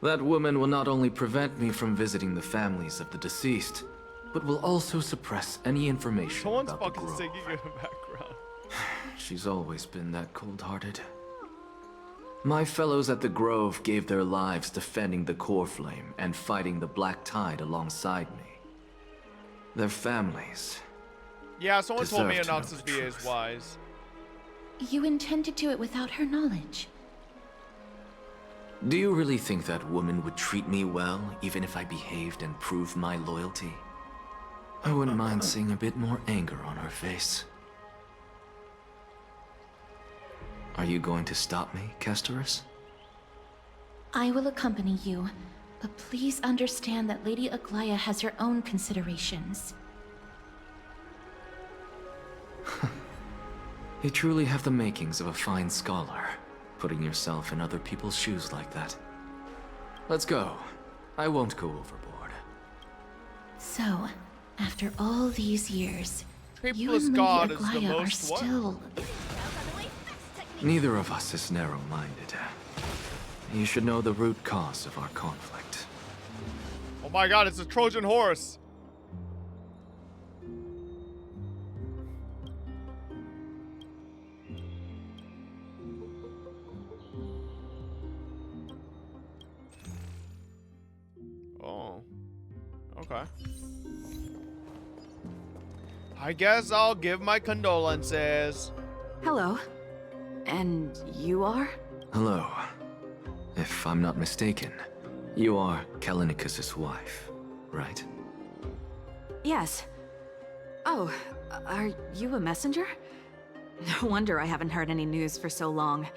That woman will not only prevent me from visiting the families of the deceased, but will also suppress any information Someone's about the fucking Grove. singing in the background. She's always been that cold-hearted. My fellows at the Grove gave their lives defending the core flame and fighting the Black Tide alongside me. Their families. Yeah, someone told me deserve to know Anox's the VA is truth. wise. You intend to do it without her knowledge. Do you really think that woman would treat me well, even if I behaved and proved my loyalty? I wouldn't mind seeing a bit more anger on her face. Are you going to stop me, Kesterus? I will accompany you, but please understand that Lady Aglaya has her own considerations. You truly have the makings of a fine scholar, putting yourself in other people's shoes like that. Let's go. I won't go overboard. So, after all these years, you Faithless and God Lady is the Aglaya are most what? still... Neither of us is narrow-minded. You should know the root cause of our conflict. Oh my god, it's a Trojan horse! Oh. Okay. I guess I'll give my condolences. Hello. And you are? Hello. If I'm not mistaken, you are Kalinicus's wife, right? Yes. Oh, are you a messenger? No wonder I haven't heard any news for so long.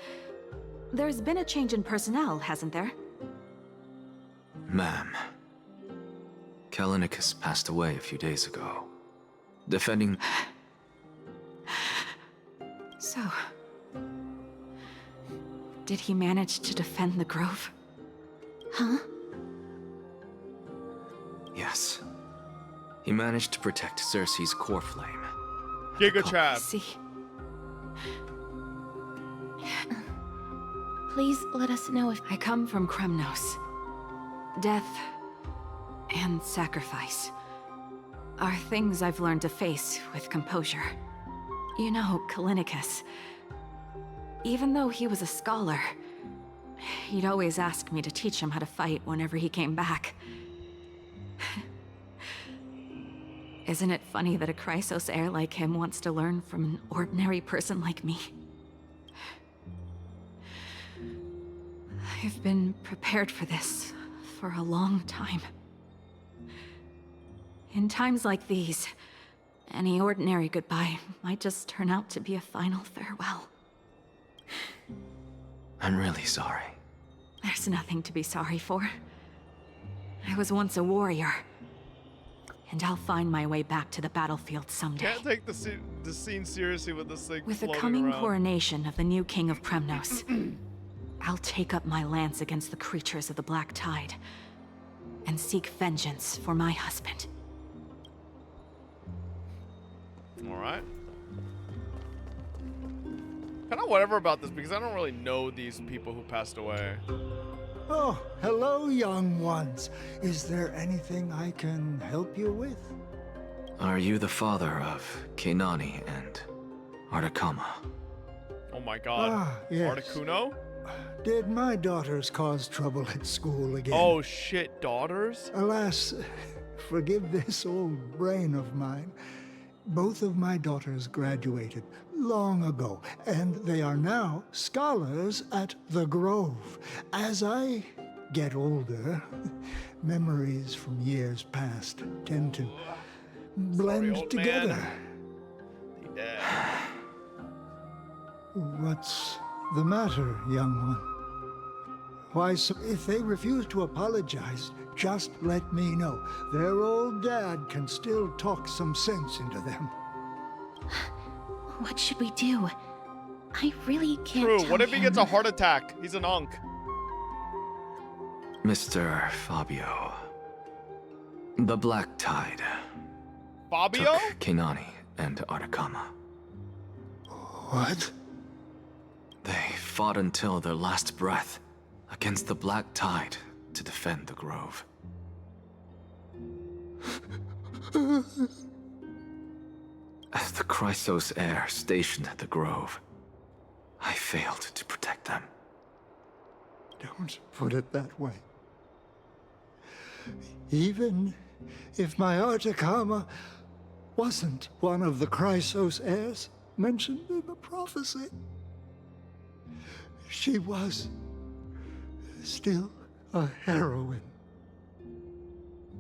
There's been a change in personnel, hasn't there? Ma'am. Kalinicus passed away a few days ago. Defending... So... did he manage to defend the Grove? Huh? Yes. He managed to protect Cersei's core flame. Giga I Chad. see. Please let us know if... I come from Kremnos. Death and sacrifice are things I've learned to face with composure. You know, Kalinicus, even though he was a scholar, he'd always ask me to teach him how to fight whenever he came back. Isn't it funny that a Chrysos heir like him wants to learn from an ordinary person like me? I've been prepared for this for a long time. In times like these, any ordinary goodbye might just turn out to be a final farewell. I'm really sorry. There's nothing to be sorry for. I was once a warrior, and I'll find my way back to the battlefield someday. Can't take the scene seriously with this thing With the floating coming around. coronation of the new king of Kremnos, I'll take up my lance against the creatures of the Black Tide and seek vengeance for my husband. Alright. Kind of whatever about this because I don't really know these people who passed away. Oh, hello, young ones. Is there anything I can help you with? Are you the father of Kenani and Artakama? Oh my god. Ah, yes. Articuno? Did my daughters cause trouble at school again? Oh shit, daughters? Alas, forgive this old brain of mine. Both of my daughters graduated long ago, and they are now scholars at the Grove. As I get older, memories from years past tend to blend old together. man. He dead. What's the matter, young one? Why, so if they refuse to apologize, just let me know. Their old dad can still talk some sense into them. What should we do? I really can't True, tell what if he him. gets a heart attack? He's an unk. Mr. Fabio. The Black Tide Fabio? took Kenani and Artakama. What? They fought until their last breath against the Black Tide to defend the Grove. As the Chrysos heir stationed at the Grove, I failed to protect them. Don't put it that way. Even if my Artakama wasn't one of the Chrysos heirs mentioned in the prophecy, she was still a heroine,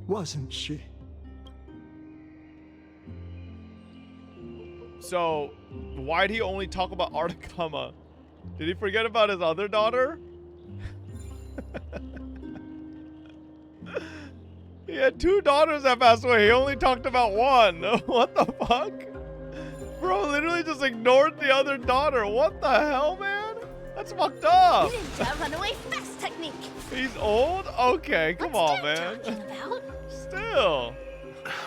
wasn't she? So, why'd he only talk about Artakama? Did he forget about his other daughter? He had two daughters that passed away. He only talked about one. What the fuck? Bro literally just ignored the other daughter. What the hell, man? That's fucked up. Ninja runaway fast technique. He's old? Okay, come What's on, Dad man. talking about? Still.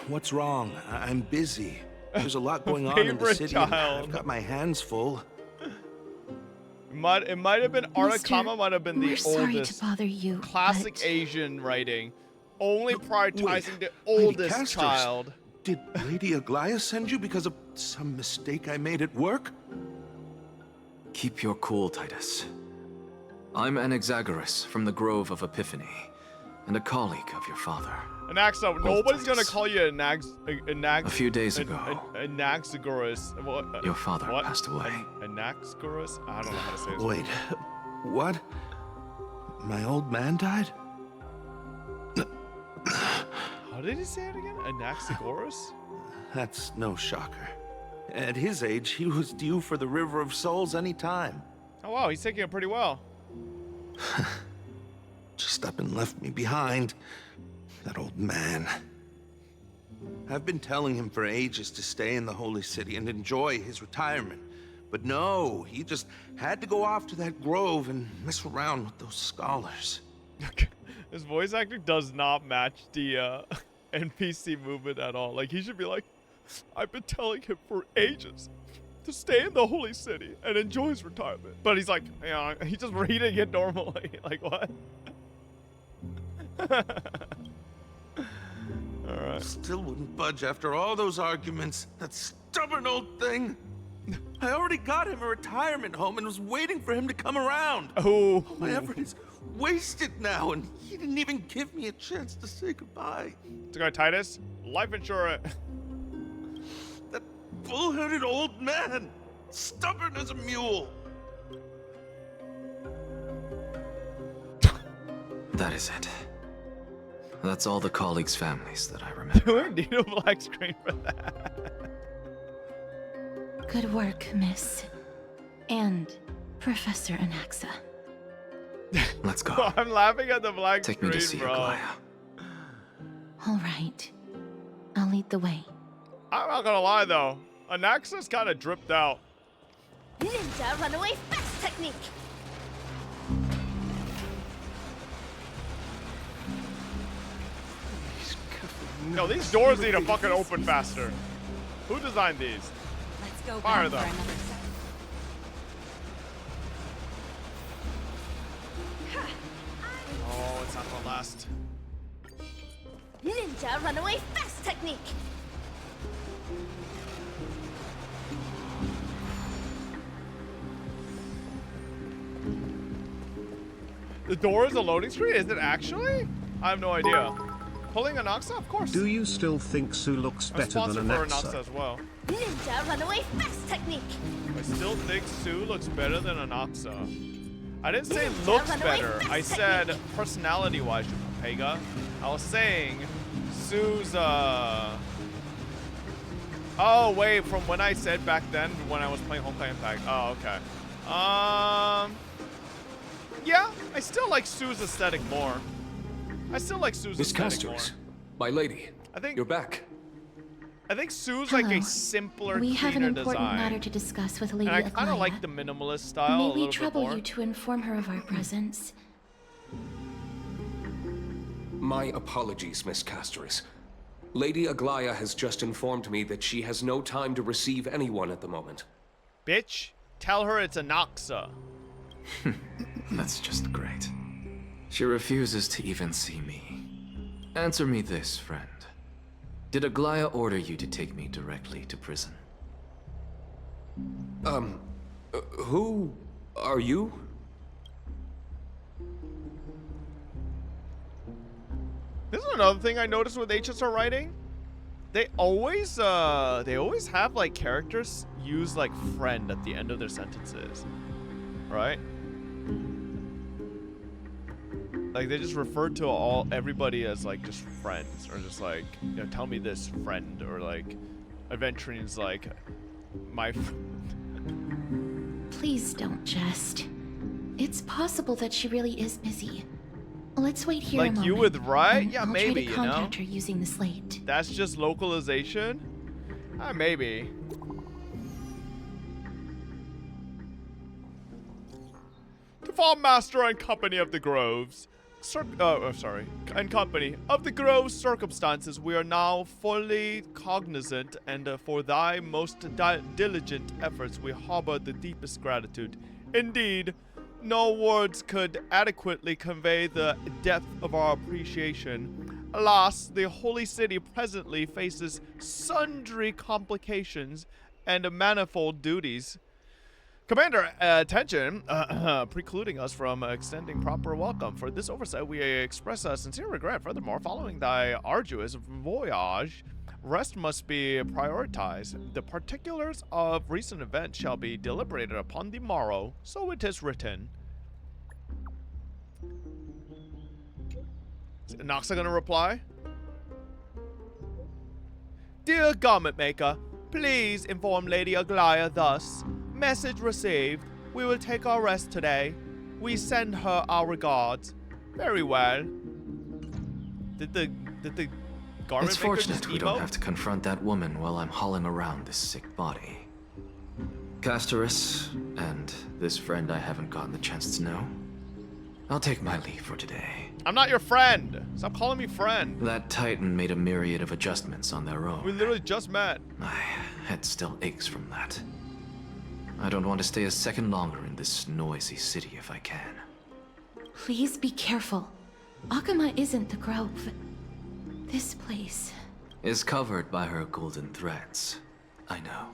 What's wrong? I'm busy. There's a lot going on in the Favorite city. And child. I've got my hands full. It might have been Artakama. Mister, might have been the we're sorry oldest. to bother you, Classic but Asian writing. Only prioritizing the Lady oldest Casters, child. Did Lady Aglaia send you because of some mistake I made at work? Keep your cool, Titus. I'm Anaxagoras from the Grove of Epiphany. and a colleague of your father. Anaxa, Both nobody's gonna times. call you A few days ago, Anaxagoras. What? your father what? passed away. Anaxagoras? I don't know how to say this. Wait, what? My old man died? How did he say it again? Anaxagoras? That's no shocker. At his age, he was due for the River of Souls any time. Oh wow, he's taking it pretty well. Just up and left me behind. That old man. I've been telling him for ages to stay in the Holy City and enjoy his retirement. But no, he just had to go off to that grove and mess around with those scholars. His voice acting does not match the NPC movement at all. Like, he should be like, I've been telling him for ages to stay in the Holy City and enjoy his retirement. But he's like, yeah, he's just reading it normally. Like, what? Alright. Still wouldn't budge after all those arguments. That stubborn old thing. I already got him a retirement home and was waiting for him to come around. Oh. My effort is wasted now, and he didn't even give me a chance to say goodbye. To go Titus, life insurance. That bull-headed old man, stubborn as a mule. That is it. That's all the colleagues' families that I remember. Do we need a black screen for that? Good work, Miss. And Professor Anaxa. Let's go. I'm laughing at the black Take screen, me to see bro. Aglaya. All right. I'll lead the way. I'm not gonna lie though, Anaxa's kind of dripped out. Ninja runaway fast technique. No, these doors need to fucking open faster. Who designed these? Let's go Fire back them. for another set. Oh, it's not gonna last. Ninja runaway fast technique. The door is a loading screen? Is it actually? I have no idea. Pulling Anaxa? Of course. Do you still think Sue looks I'm better sponsored than for Anaxa? Anaxa as well. Ninja runaway fast technique. I still think Sue looks better than Anaxa. I didn't say Ninja looks runaway better. fast I said technique. personality-wise, Pega. I was saying Sue's, Oh, wait, from when I said back then when I was playing Honkai Impact. Oh, okay. Yeah, I still like Sue's aesthetic more. I still like Sue's Miss aesthetic more. Castors, my lady, I think you're back. I think Sue's Hello. like a simpler, We have an cleaner important design. matter to discuss with Lady And I kind of Aglaya. like the minimalist style a May little we bit trouble more. you to inform her of our presence? My apologies, Miss Castors. Lady Aglaya has just informed me that she has no time to receive anyone at the moment. Bitch, tell her it's Anaxa. That's just great. She refuses to even see me. Answer me this, friend. Did Aglaya order you to take me directly to prison? Who are you? This is another thing I noticed with HSR writing. They always have like characters use like friend at the end of their sentences. Right? Like they just refer to everybody as like just friends, or just like, you know, tell me this, friend, or like adventuring's like my Please don't jest. It's possible that she really is busy. Let's wait here a like moment. you with right? and Yeah, I'll maybe, try to you know. contact her using the slate. That's just localization? Maybe. To Farm Master and Company of the Groves. And Company of the Groves circumstances, we are now fully cognizant, and for thy most diligent efforts we harbor the deepest gratitude. Indeed, no words could adequately convey the depth of our appreciation. Alas, the Holy City presently faces sundry complications and manifold duties. Commander, attention, precluding us from extending proper welcome. For this oversight, we express sincere regret. Furthermore, following thy arduous voyage, rest must be prioritized. The particulars of recent events shall be deliberated upon the morrow, so it is written. Is Noxa gonna reply? Dear Garment Maker, please inform Lady Aglaya thus. Message received. We will take our rest today. We send her our regards. Very well. Did the garment It's maker fortunate just we don't emote? have to confront that woman while I'm hauling around this sick body. Castorus, and this friend I haven't gotten the chance to know, I'll take my leave for today. I'm not your friend. Stop calling me friend. That Titan made a myriad of adjustments on their own. We literally just met. My head still aches from that. I don't want to stay a second longer in this noisy city if I can. Please be careful. Akama isn't the Grove. This place. Is covered by her golden threads. I know.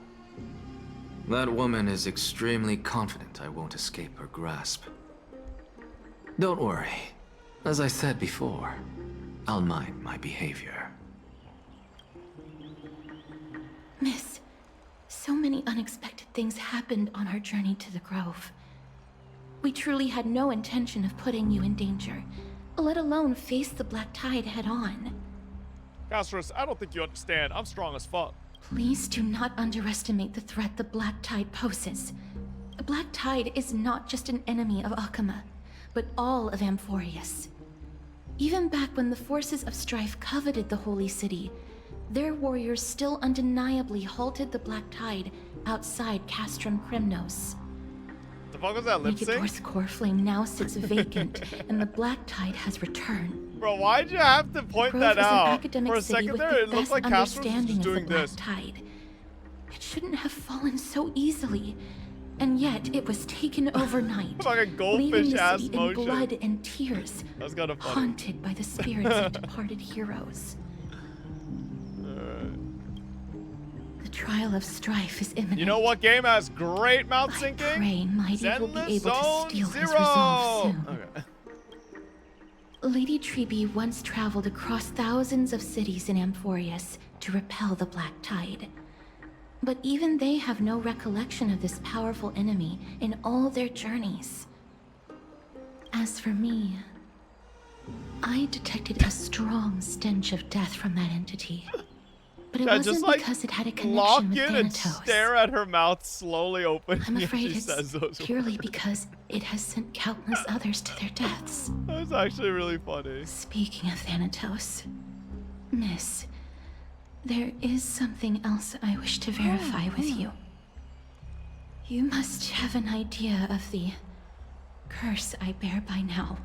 That woman is extremely confident I won't escape her grasp. Don't worry. As I said before, I'll mind my behavior. Miss, so many unexpected things happened on our journey to the Grove. We truly had no intention of putting you in danger, let alone face the Black Tide head on. Castorus, I don't think you understand. I'm strong as fuck. Please do not underestimate the threat the Black Tide poses. The Black Tide is not just an enemy of Akama, but all of Amphorius. Even back when the forces of strife coveted the Holy City, their warriors still undeniably halted the Black Tide outside Castrum Kremnos. The fuck was that lip sync? Nikedor's core flame now sits vacant, and the Black Tide has returned. Bro, why'd you have to point that out? For a second there, it looked like Castorus was just doing this. Tide. It shouldn't have fallen so easily, and yet it was taken overnight, Fucking leaving goldfish the ass city in motion. blood and tears, That's kind of funny. haunted by the spirits of departed heroes. The trial of strife is imminent. You know what game has great mouth I syncing? pray Mighty will be Zenless able Zone to steal his Zero! resolve soon. Okay. Lady Treeby once traveled across thousands of cities in Amphorius to repel the Black Tide. But even they have no recollection of this powerful enemy in all their journeys. As for me, I detected a strong stench of death from that entity. But it Yeah, wasn't just, like, because it had a Lock connection with in and Thanatos. stare at her mouth slowly open. I'm as afraid she it's says those purely because it has sent countless others to their deaths. That's actually really funny. Speaking of Thanatos, Miss, there is something else I wish to verify with you. You must have an idea of the curse I bear by now.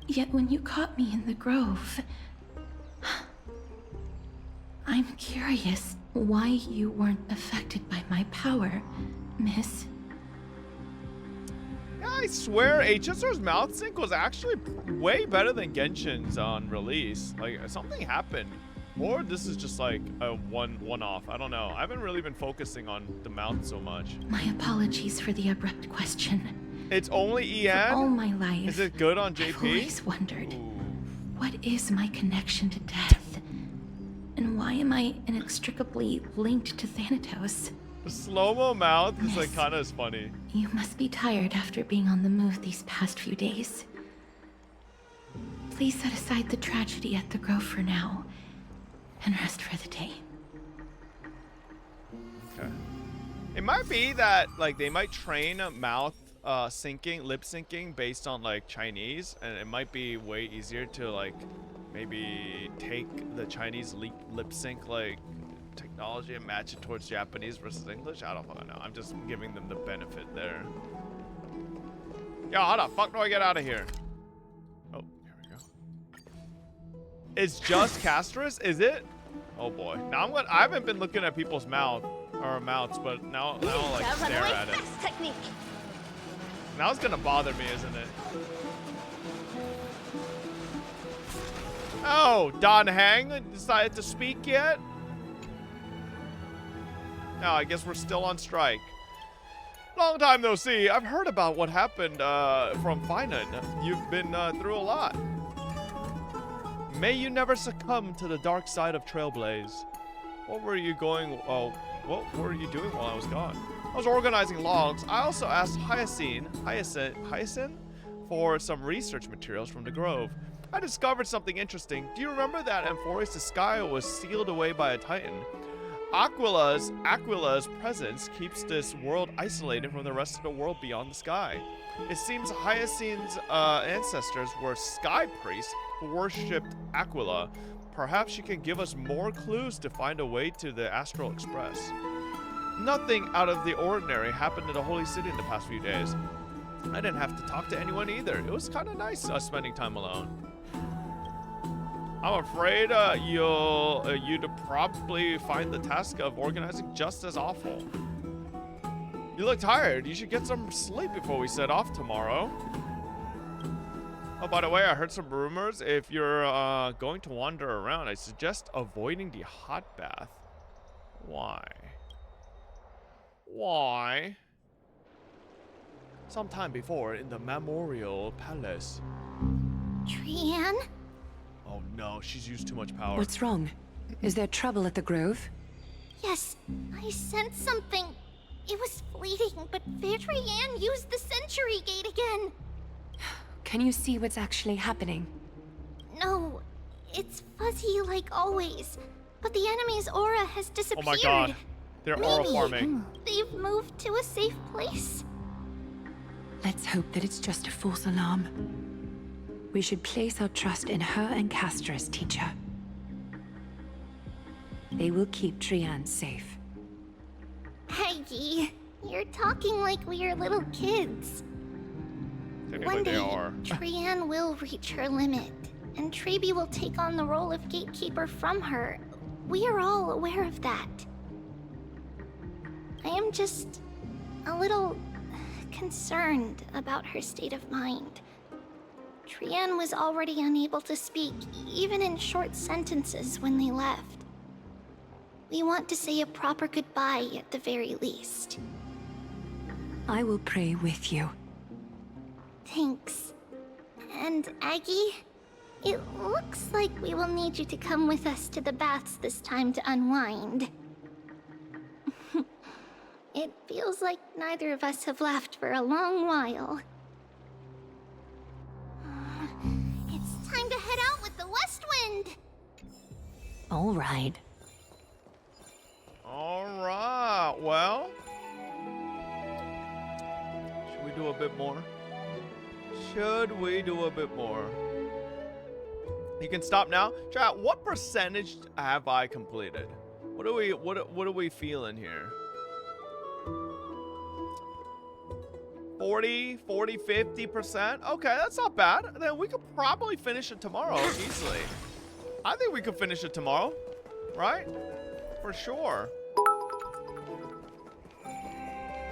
Yet when you caught me in the grove, I'm curious why you weren't affected by my power, Miss. Yeah, I swear HSR's mouth sync was actually way better than Genshin's on release. Like, something happened. Or this is just like a one-off. I don't know. I haven't really been focusing on the mouth so much. My apologies for the abrupt question. It's only EN? For all my life, Is it good on JP? I've always wondered, Ooh. what is my connection to death? And why am I inextricably linked to Thanatos? The slow-mo mouth is like Miss, kind of funny. You must be tired after being on the move these past few days. Please set aside the tragedy at the Grove for now, and rest for the day. Okay. It might be that like they might train mouth syncing, lip syncing based on like Chinese, and it might be way easier to like maybe take the Chinese lip sync like technology and match it towards Japanese versus English. I don't fucking know. I'm just giving them the benefit there. Yo, how the fuck do I get out of here? Oh, here we go. It's just Castorus, is it? Oh boy. Now I haven't been looking at people's mouths, but now I'll like stare at it. Technique. Now it's gonna bother me, isn't it? Oh, Don Hang decided to speak yet? No, I guess we're still on strike. Long time no see. I've heard about what happened from Finan. You've been through a lot. May you never succumb to the dark side of Trailblaze. What were you doing while I was gone? I was organizing logs. I also asked Hyacinth for some research materials from the Grove. I discovered something interesting. Do you remember that Amphoris' sky was sealed away by a titan? Aquila's presence keeps this world isolated from the rest of the world beyond the sky. It seems Hyacinth's ancestors were sky priests who worshipped Aquila. Perhaps she can give us more clues to find a way to the Astral Express. Nothing out of the ordinary happened in the Holy City in the past few days. I didn't have to talk to anyone either. It was kind of nice spending time alone. I'm afraid you'd probably find the task of organizing just as awful. You look tired. You should get some sleep before we set off tomorrow. Oh, by the way, I heard some rumors. If you're going to wander around, I suggest avoiding the hot bath. Why? Why? Sometime before, in the Memorial Palace. Trian? Oh no, she's used too much power. What's wrong? Is there trouble at the Grove? Yes, I sensed something. It was fleeting, but Trian used the Century Gate again. Can you see what's actually happening? No, it's fuzzy like always. But the enemy's aura has disappeared. Oh my god, they're aura farming. They've moved to a safe place. Let's hope that it's just a false alarm. We should place our trust in her and Castra's teacher. They will keep Trian safe. Peggy, you're talking like we are little kids. One day, Trian will reach her limit, and Trebi will take on the role of gatekeeper from her. We are all aware of that. I am just a little concerned about her state of mind. Trian was already unable to speak, even in short sentences when they left. We want to say a proper goodbye at the very least. I will pray with you. Thanks. And Aggie, it looks like we will need you to come with us to the baths this time to unwind. It feels like neither of us have laughed for a long while. It's time to head out with the West Wind! All right. Alright, well. Should we do a bit more? Should we do a bit more? You can stop now. Chat, what percentage have I completed? What are we feeling here? 40, 50%? Okay, that's not bad. Then we could probably finish it tomorrow easily. I think we could finish it tomorrow, right? For sure.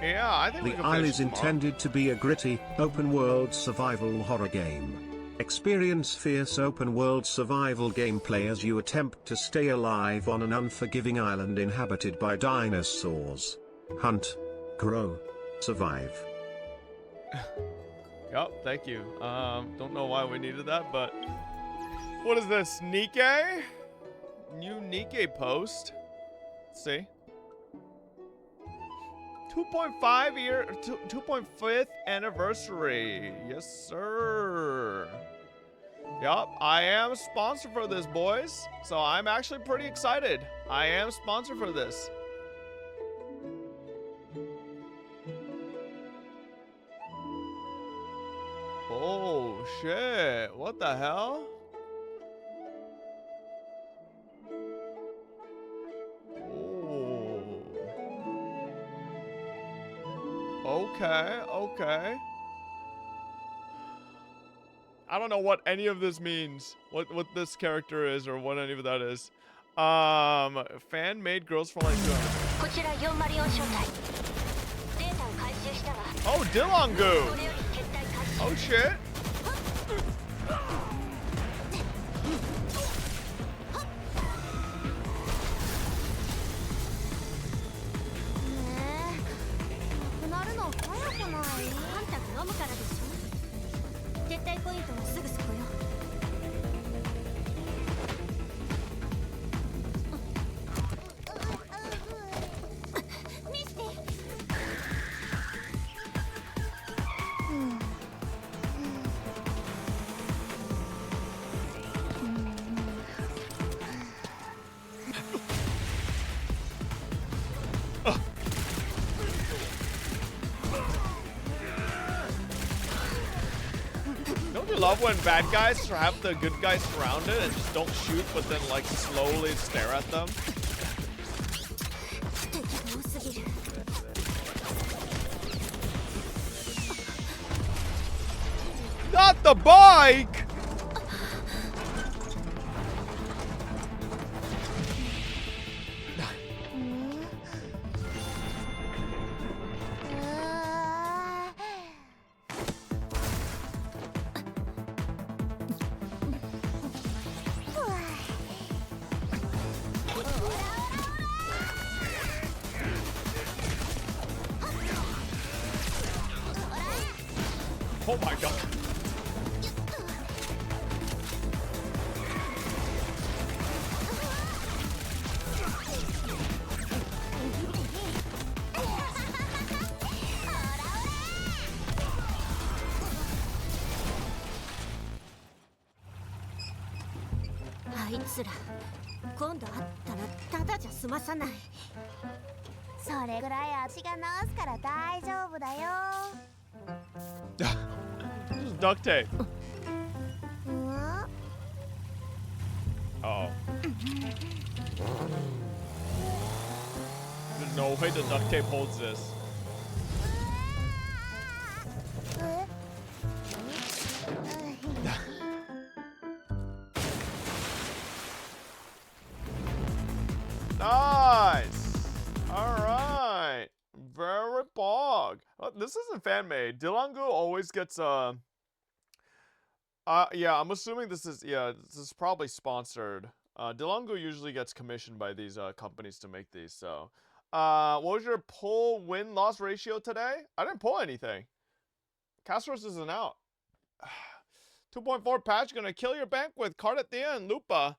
Yeah, I think we can The Isle finish is it tomorrow. intended to be a gritty, open-world survival horror game. Experience fierce open-world survival gameplay as you attempt to stay alive on an unforgiving island inhabited by dinosaurs. Hunt, grow, survive. Yup, thank you. Don't know why we needed that, but... What is this, Nikkei? New Nikkei post. Let's see. 2.5th anniversary. Yes, sir. Yup, I am sponsored for this, boys. So I'm actually pretty excited. I am sponsored for this. Oh, shit. What the hell? Oh. Okay, okay. I don't know what any of this means. What this character is or what any of that is. Fan-made Girls for Life. Oh, Dilongu! Oh shit! love when bad guys have the good guys surrounded and just don't shoot, but then like slowly stare at them. Not the bike! Oh my god. Duct tape. Uh-oh. There's no way the duct tape holds this. Nice. All right. Very bog. This isn't fan made. Dilangu always gets yeah, I'm assuming this is probably sponsored. Dilangu usually gets commissioned by these companies to make these. So, what was your pull win loss ratio today? I didn't pull anything. Castros isn't out. 2.4 patch gonna kill your bank with card at the end. Lupa.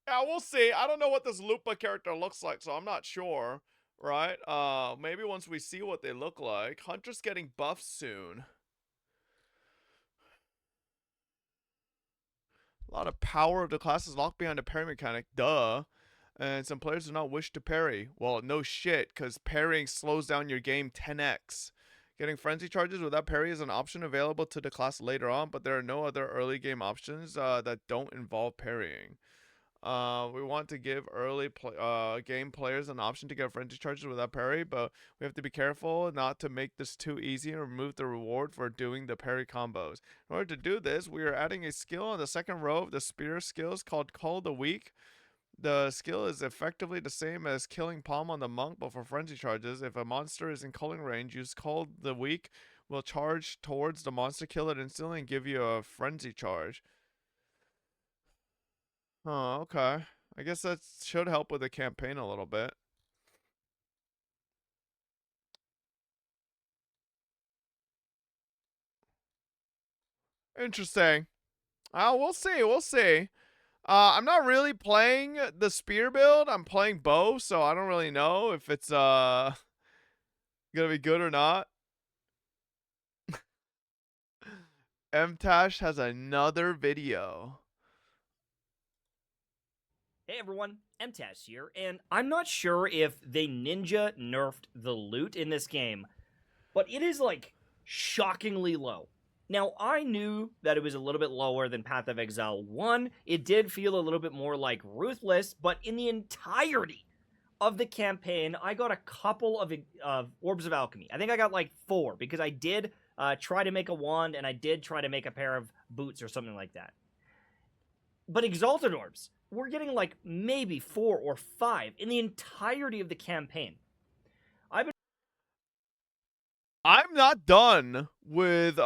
Yeah, we'll see. I don't know what this Lupa character looks like, so I'm not sure. Right? Maybe once we see what they look like. Hunter's getting buffed soon. A lot of power of the class is locked behind a parry mechanic. Duh. And some players do not wish to parry. Well, no shit, because parrying slows down your game 10x. Getting frenzy charges without parry is an option available to the class later on, but there are no other early game options that don't involve parrying. We want to give early game players an option to get frenzy charges without parry, but we have to be careful not to make this too easy and remove the reward for doing the parry combos. In order to do this, we are adding a skill on the second row of the spear skills called Call the Weak. The skill is effectively the same as killing Palm on the Monk, but for frenzy charges. If a monster is in culling range, use Call the Weak will charge towards the monster, kill it instantly, and give you a frenzy charge. Oh, okay. I guess that should help with the campaign a little bit. Interesting. We'll see. We'll see. I'm not really playing the spear build. I'm playing bow, so I don't really know if it's gonna be good or not. MTash has another video. Hey everyone, MTash here, and I'm not sure if they ninja nerfed the loot in this game, but it is like shockingly low. Now, I knew that it was a little bit lower than Path of Exile 1. It did feel a little bit more like Ruthless, but in the entirety of the campaign, I got a couple of Orbs of Alchemy. I think I got like 4, because I did try to make a wand, and I did try to make a pair of boots or something like that. But Exalted Orbs, we're getting like maybe 4 or 5 in the entirety of the campaign. I'm not done with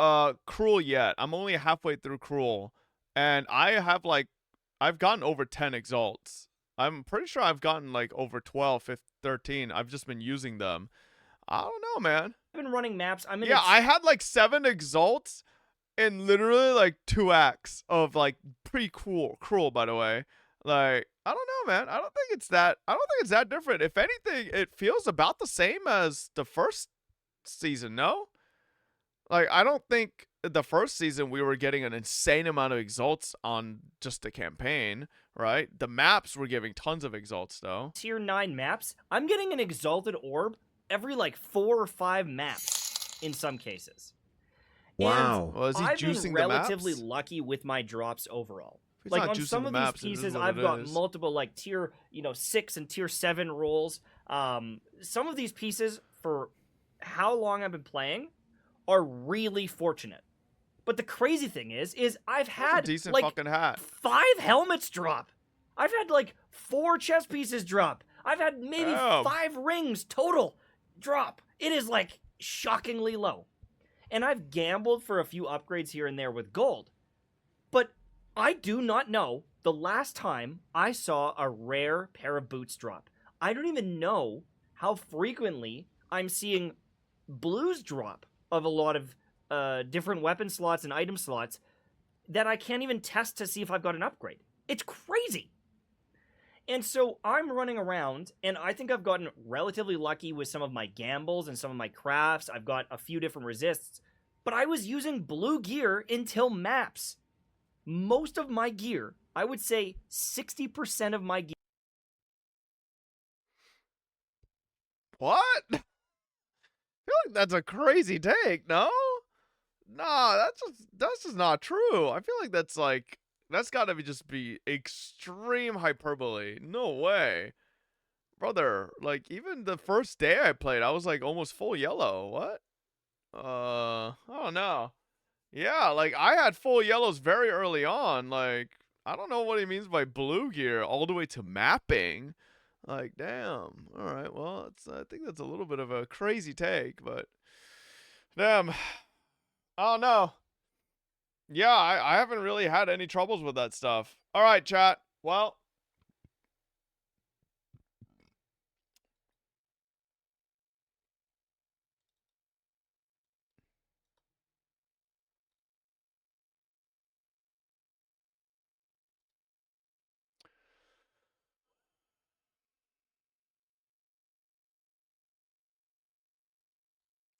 Cruel yet. I'm only halfway through Cruel, and I've gotten over 10 exalts. I'm pretty sure I've gotten like over 12, 15, 13. I've just been using them. I don't know, man. I've been running maps. I had like 7 exalts in literally like 2 acts of like pretty Cruel, by the way. Like, I don't know, man. I don't think it's that different. If anything, it feels about the same as the first season. No, like I don't think the first season we were getting an insane amount of exalts on just the campaign, right? The maps were giving tons of exalts though. Tier 9 maps, I'm getting an exalted orb every like 4 or 5 maps in some cases. Wow. Well, is he I've juicing been the relatively maps? lucky with my drops overall. If he's Like not on juicing some the of these maps, it is pieces, what I've it got is. multiple like tier, 6 and tier 7 rolls. Some of these pieces, for how long I've been playing, are really fortunate. But the crazy thing is I've That's a had decent like fucking hat. 5 helmets drop. I've had like 4 chess pieces drop. I've had maybe Damn. 5 rings total drop. It is like shockingly low. And I've gambled for a few upgrades here and there with gold. But I do not know the last time I saw a rare pair of boots drop. I don't even know how frequently I'm seeing blues drop of a lot of different weapon slots and item slots that I can't even test to see if I've got an upgrade. It's crazy. And so I'm running around, and I think I've gotten relatively lucky with some of my gambles and some of my crafts. I've got a few different resists, but I was using blue gear until maps. Most of my gear, I would say 60% of my gear. What? I feel like that's a crazy take, no? Nah, that's just not true. I feel like that's gotta be extreme hyperbole. No way. Brother, like even the first day I played, I was like almost full yellow. What? I don't know. Yeah, like I had full yellows very early on. Like, I don't know what he means by blue gear all the way to mapping. Like, damn. All right, well, I think that's a little bit of a crazy take, but damn. I don't know. Yeah, I haven't really had any troubles with that stuff. All right, chat. Well,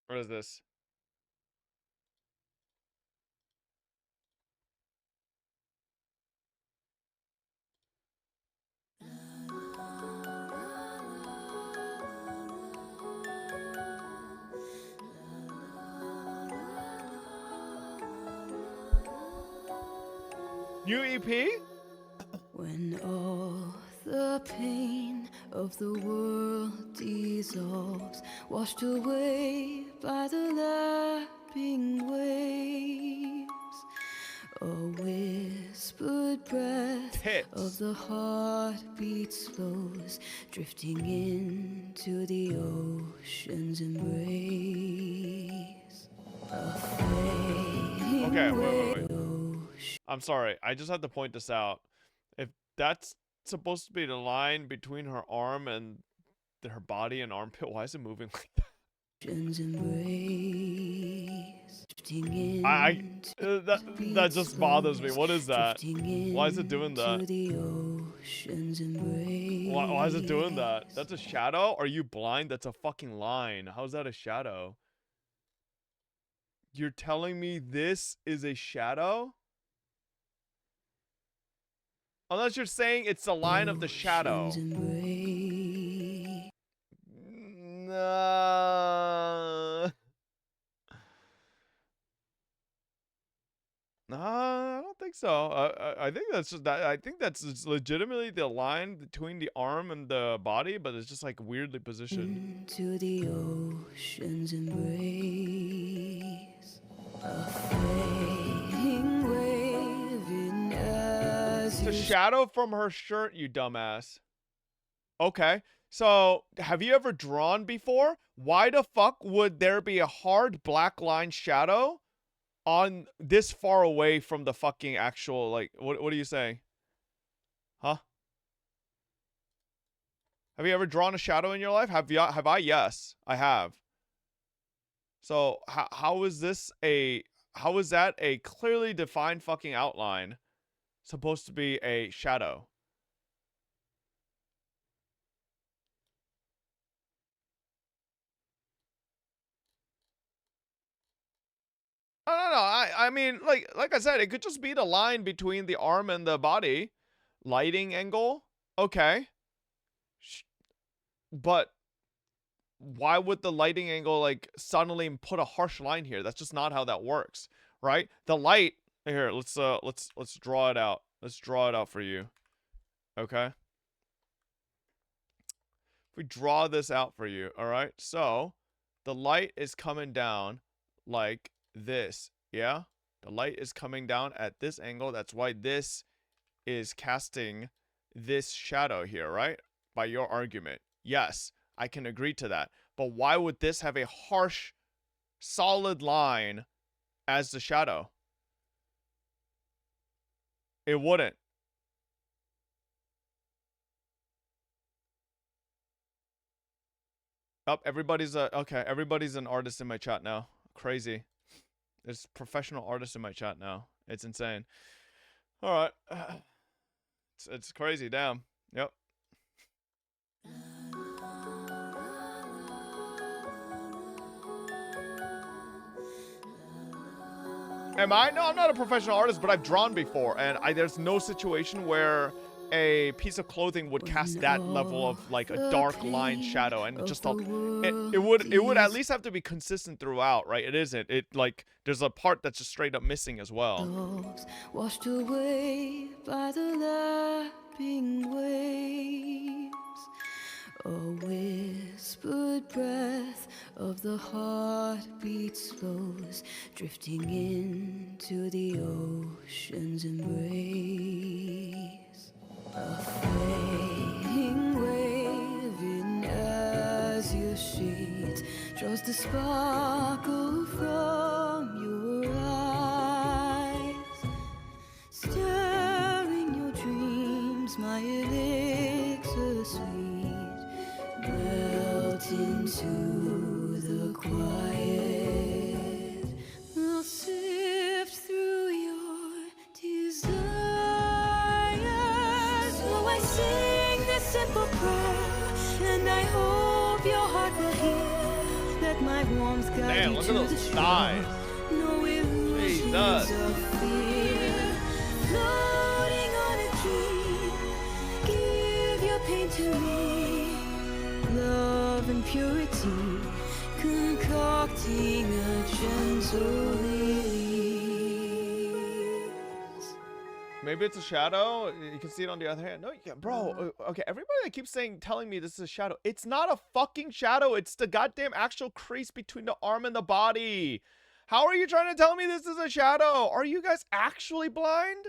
what is this? New EP? When all the pain of the world dissolves, washed away by the lapping waves, a whispered breath of the heartbeat slows, drifting into the ocean's embrace. A fading Okay, wait. I'm sorry. I just had to point this out. If that's supposed to be the line between her arm and her body and armpit, why is it moving like that? That just bothers me. What is that? Why is it doing that? Why is it doing that? That's a shadow? Are you blind? That's a fucking line. How's that a shadow? You're telling me this is a shadow? Unless you're saying it's the line of the shadow. No, I don't think so. I think that's just that. I think that's just legitimately the line between the arm and the body, but it's just like weirdly positioned. To the ocean's embrace, a fading wave in It's a shadow from her shirt, you dumbass. Okay, so have you ever drawn before? Why the fuck would there be a hard black line shadow on this far away from the fucking actual, like, what are you saying? Huh? Have you ever drawn a shadow in your life? Have I? Yes, I have. So how is that a clearly defined fucking outline supposed to be a shadow? No. I mean, like I said, it could just be the line between the arm and the body. Lighting angle. Okay. But why would the lighting angle like suddenly put a harsh line here? That's just not how that works, right? The light here, let's draw it out. Let's draw it out for you. Okay? If we draw this out for you, all right? So, the light is coming down like this, yeah? The light is coming down at this angle. That's why this is casting this shadow here, right? By your argument. Yes, I can agree to that. But why would this have a harsh, solid line as the shadow? It wouldn't. Oh, everybody's an artist in my chat now. Crazy. There's professional artists in my chat now. It's insane. All right. It's crazy, damn. Yep. Am I? No, I'm not a professional artist, but I've drawn before, and there's no situation where a piece of clothing would cast that level of like a dark line shadow, and just it would at least have to be consistent throughout, right? It isn't. It like there's a part that's just straight up missing as well. Washed away by the lapping waves, a whispered breath of the heartbeat slows, drifting into the ocean's embrace. A fading wave in azure shades draws the sparkle from your eyes, stirring your dreams, my elixir sweet, melt into the quiet. I'll sift through your desires. I sing this simple prayer, and I hope your heart will hear that my warmth guides Damn, you look to at the those shore. thighs. No illusions of fear, floating on a dream. Give your pain to me, love and purity, concocting a gentle release. Maybe it's a shadow. You can see it on the other hand. No, yeah, bro. Okay, everybody that keeps telling me this is a shadow. It's not a fucking shadow. It's the goddamn actual crease between the arm and the body. How are you trying to tell me this is a shadow? Are you guys actually blind?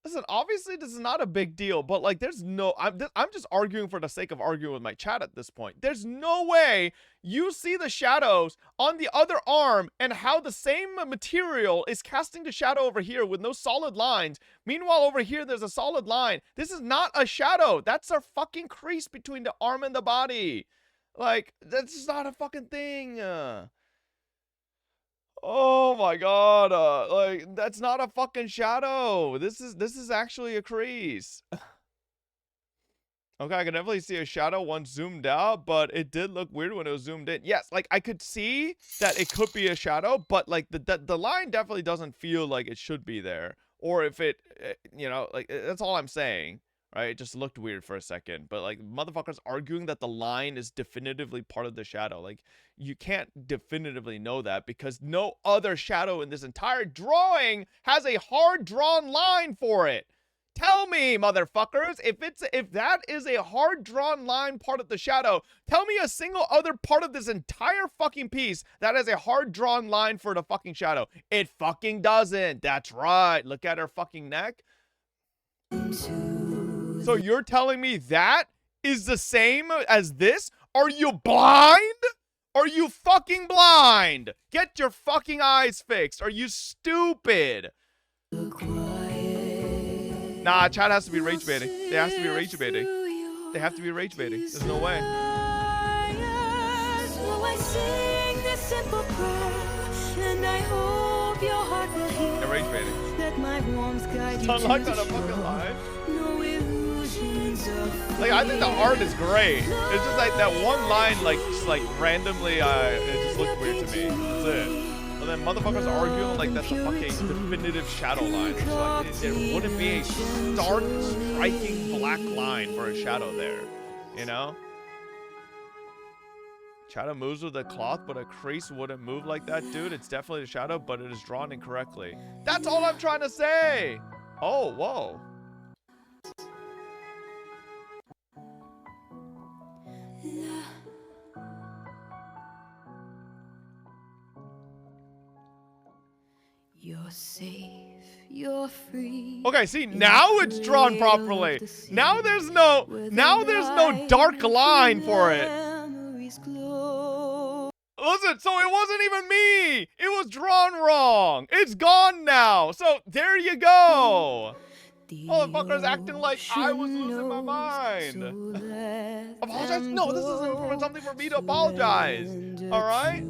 Listen, obviously this is not a big deal, but like there's no, I'm just arguing for the sake of arguing with my chat at this point. There's no way you see the shadows on the other arm and how the same material is casting the shadow over here with no solid lines. Meanwhile, over here, there's a solid line. This is not a shadow. That's a fucking crease between the arm and the body. Like, that's just not a fucking thing. Oh my god, like that's not a fucking shadow. This is actually a crease. Okay, I can definitely see a shadow once zoomed out, but it did look weird when it was zoomed in. Yes, like I could see that it could be a shadow, but like the line definitely doesn't feel like it should be there. Or if it, you know, like that's all I'm saying, right? It just looked weird for a second, but like motherfuckers arguing that the line is definitively part of the shadow. Like you can't definitively know that because no other shadow in this entire drawing has a hard drawn line for it. Tell me, motherfuckers, if that is a hard drawn line part of the shadow, tell me a single other part of this entire fucking piece that has a hard drawn line for the fucking shadow. It fucking doesn't. That's right. Look at her fucking neck. So you're telling me that is the same as this? Are you blind? Are you fucking blind? Get your fucking eyes fixed. Are you stupid? Nah, chat has to be rage baiting. They have to be rage baiting. They have to be rage baiting. There's no way. They're rage baiting. It's unlocked on a fucking line. Like, I think the art is great. It's just like that one line, like, just like randomly, it just looked weird to me. That's it. But then motherfuckers arguing like that's a fucking definitive shadow line. It's like, it wouldn't be a stark, striking black line for a shadow there, you know? Shadow moves with the cloth, but a crease wouldn't move like that, dude. It's definitely the shadow, but it is drawn incorrectly. That's all I'm trying to say. Oh, whoa. You're safe, you're free. Okay, see, now it's drawn properly. Now there's no dark line for it. Listen, so it wasn't even me. It was drawn wrong. It's gone now. So there you go. Motherfuckers acting like I was losing my mind. Apologize? No, this isn't something for me to apologize. All right?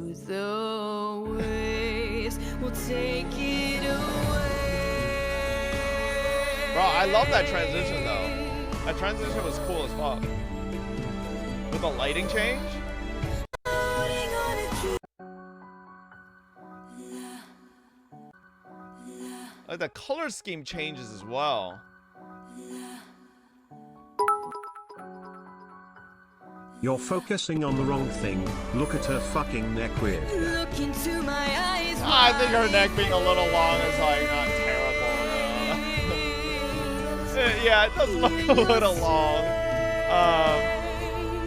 We'll take it away. Bro, I love that transition though. That transition was cool as fuck. With the lighting change? Like the color scheme changes as well. You're focusing on the wrong thing. Look at her fucking neck weird. Look into my eyes. I think her neck being a little long is like not terrible. Yeah, it does look a little long.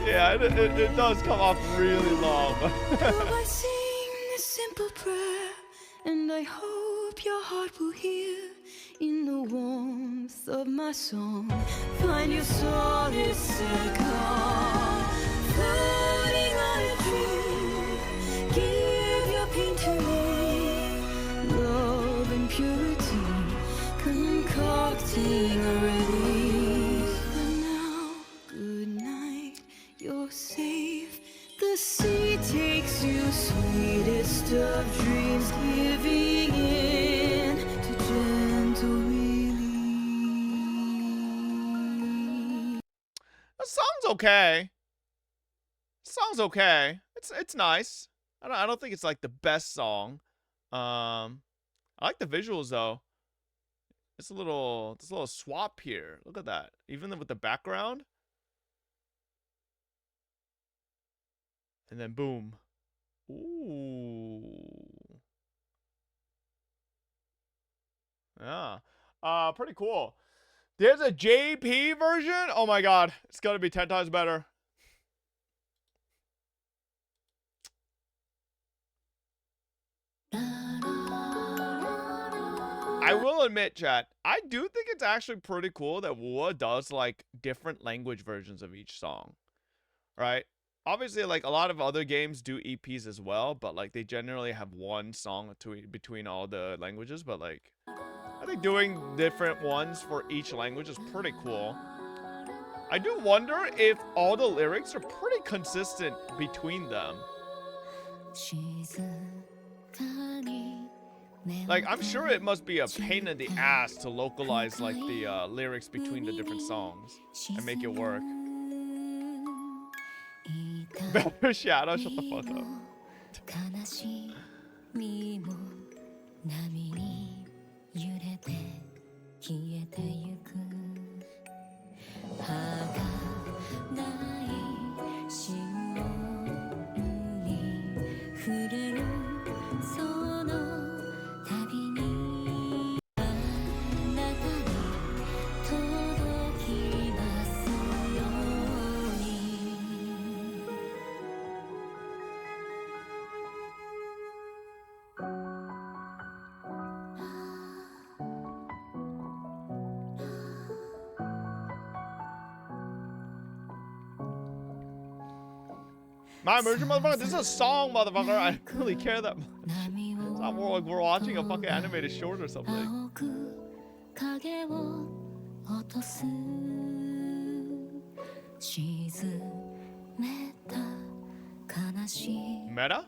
Yeah, it does come off really long. I sing this simple prayer, and I hope your heart will hear. In the warmth of my song, find your solace and calm. Floating on a dream, give your pain to me. Love and purity, concocting a release. And now, good night, you're safe. The sea takes you, sweetest of dreams, giving in to gentle relief. The song's okay. Song's okay. It's nice. I don't think it's like the best song. I like the visuals though. It's a little swap here. Look at that. Even with the background. And then boom. Ooh. Yeah. Pretty cool. There's a JP version. Oh my god. It's gonna be 10 times better. I will admit, chat, I do think it's actually pretty cool that WoA does like different language versions of each song, right? Obviously, like a lot of other games do EPs as well, but like they generally have one song between all the languages. But like, I think doing different ones for each language is pretty cool. I do wonder if all the lyrics are pretty consistent between them. Like, I'm sure it must be a pain in the ass to localize, like, the lyrics between the different songs and make it work. Better Shadow, shut the fuck up. My immersion, motherfucker. This is a song, motherfucker. I don't really care that much. It's not more like we're watching a fucking animated short or something. Meta?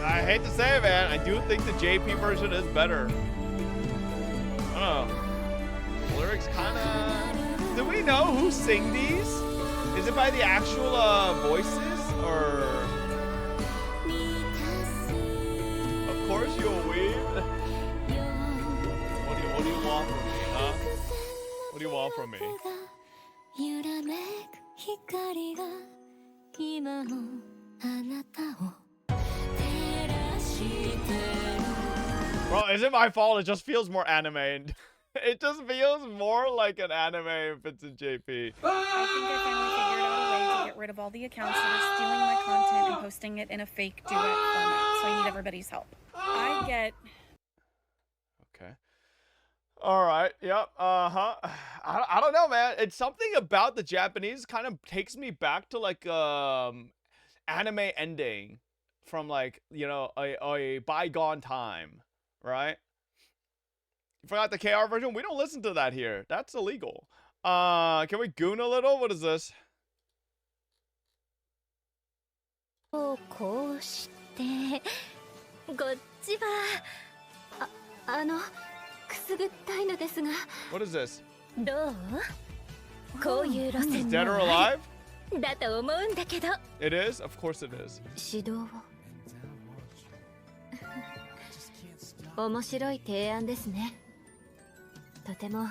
I hate to say it, man. I do think the JP version is better. I don't know. The lyrics kind of... Do we know who sing these? Is it by the actual voices, or... Of course you'll weave. do you want from me, huh? What do you want from me? Bro, is it my fault? It just feels more anime. It just feels more like an anime if it's in JP. I think I finally figured out a way to get rid of all the accounts that are stealing my content and posting it in a fake duet format, so I need everybody's help. I get... Okay. Alright, yep, I don't know, man. It's something about the Japanese kind of takes me back to, like, anime ending from, like, you know, a bygone time, right? You forgot the KR version? We don't listen to that here. That's illegal. Can we goon a little? What is this? こうしてこっちはくすぐったいのですが What is this? どうこういう路線 Dead も or あ alive? るだと思うんだけど It is? Of course it is. 指導を面白い提案ですねとても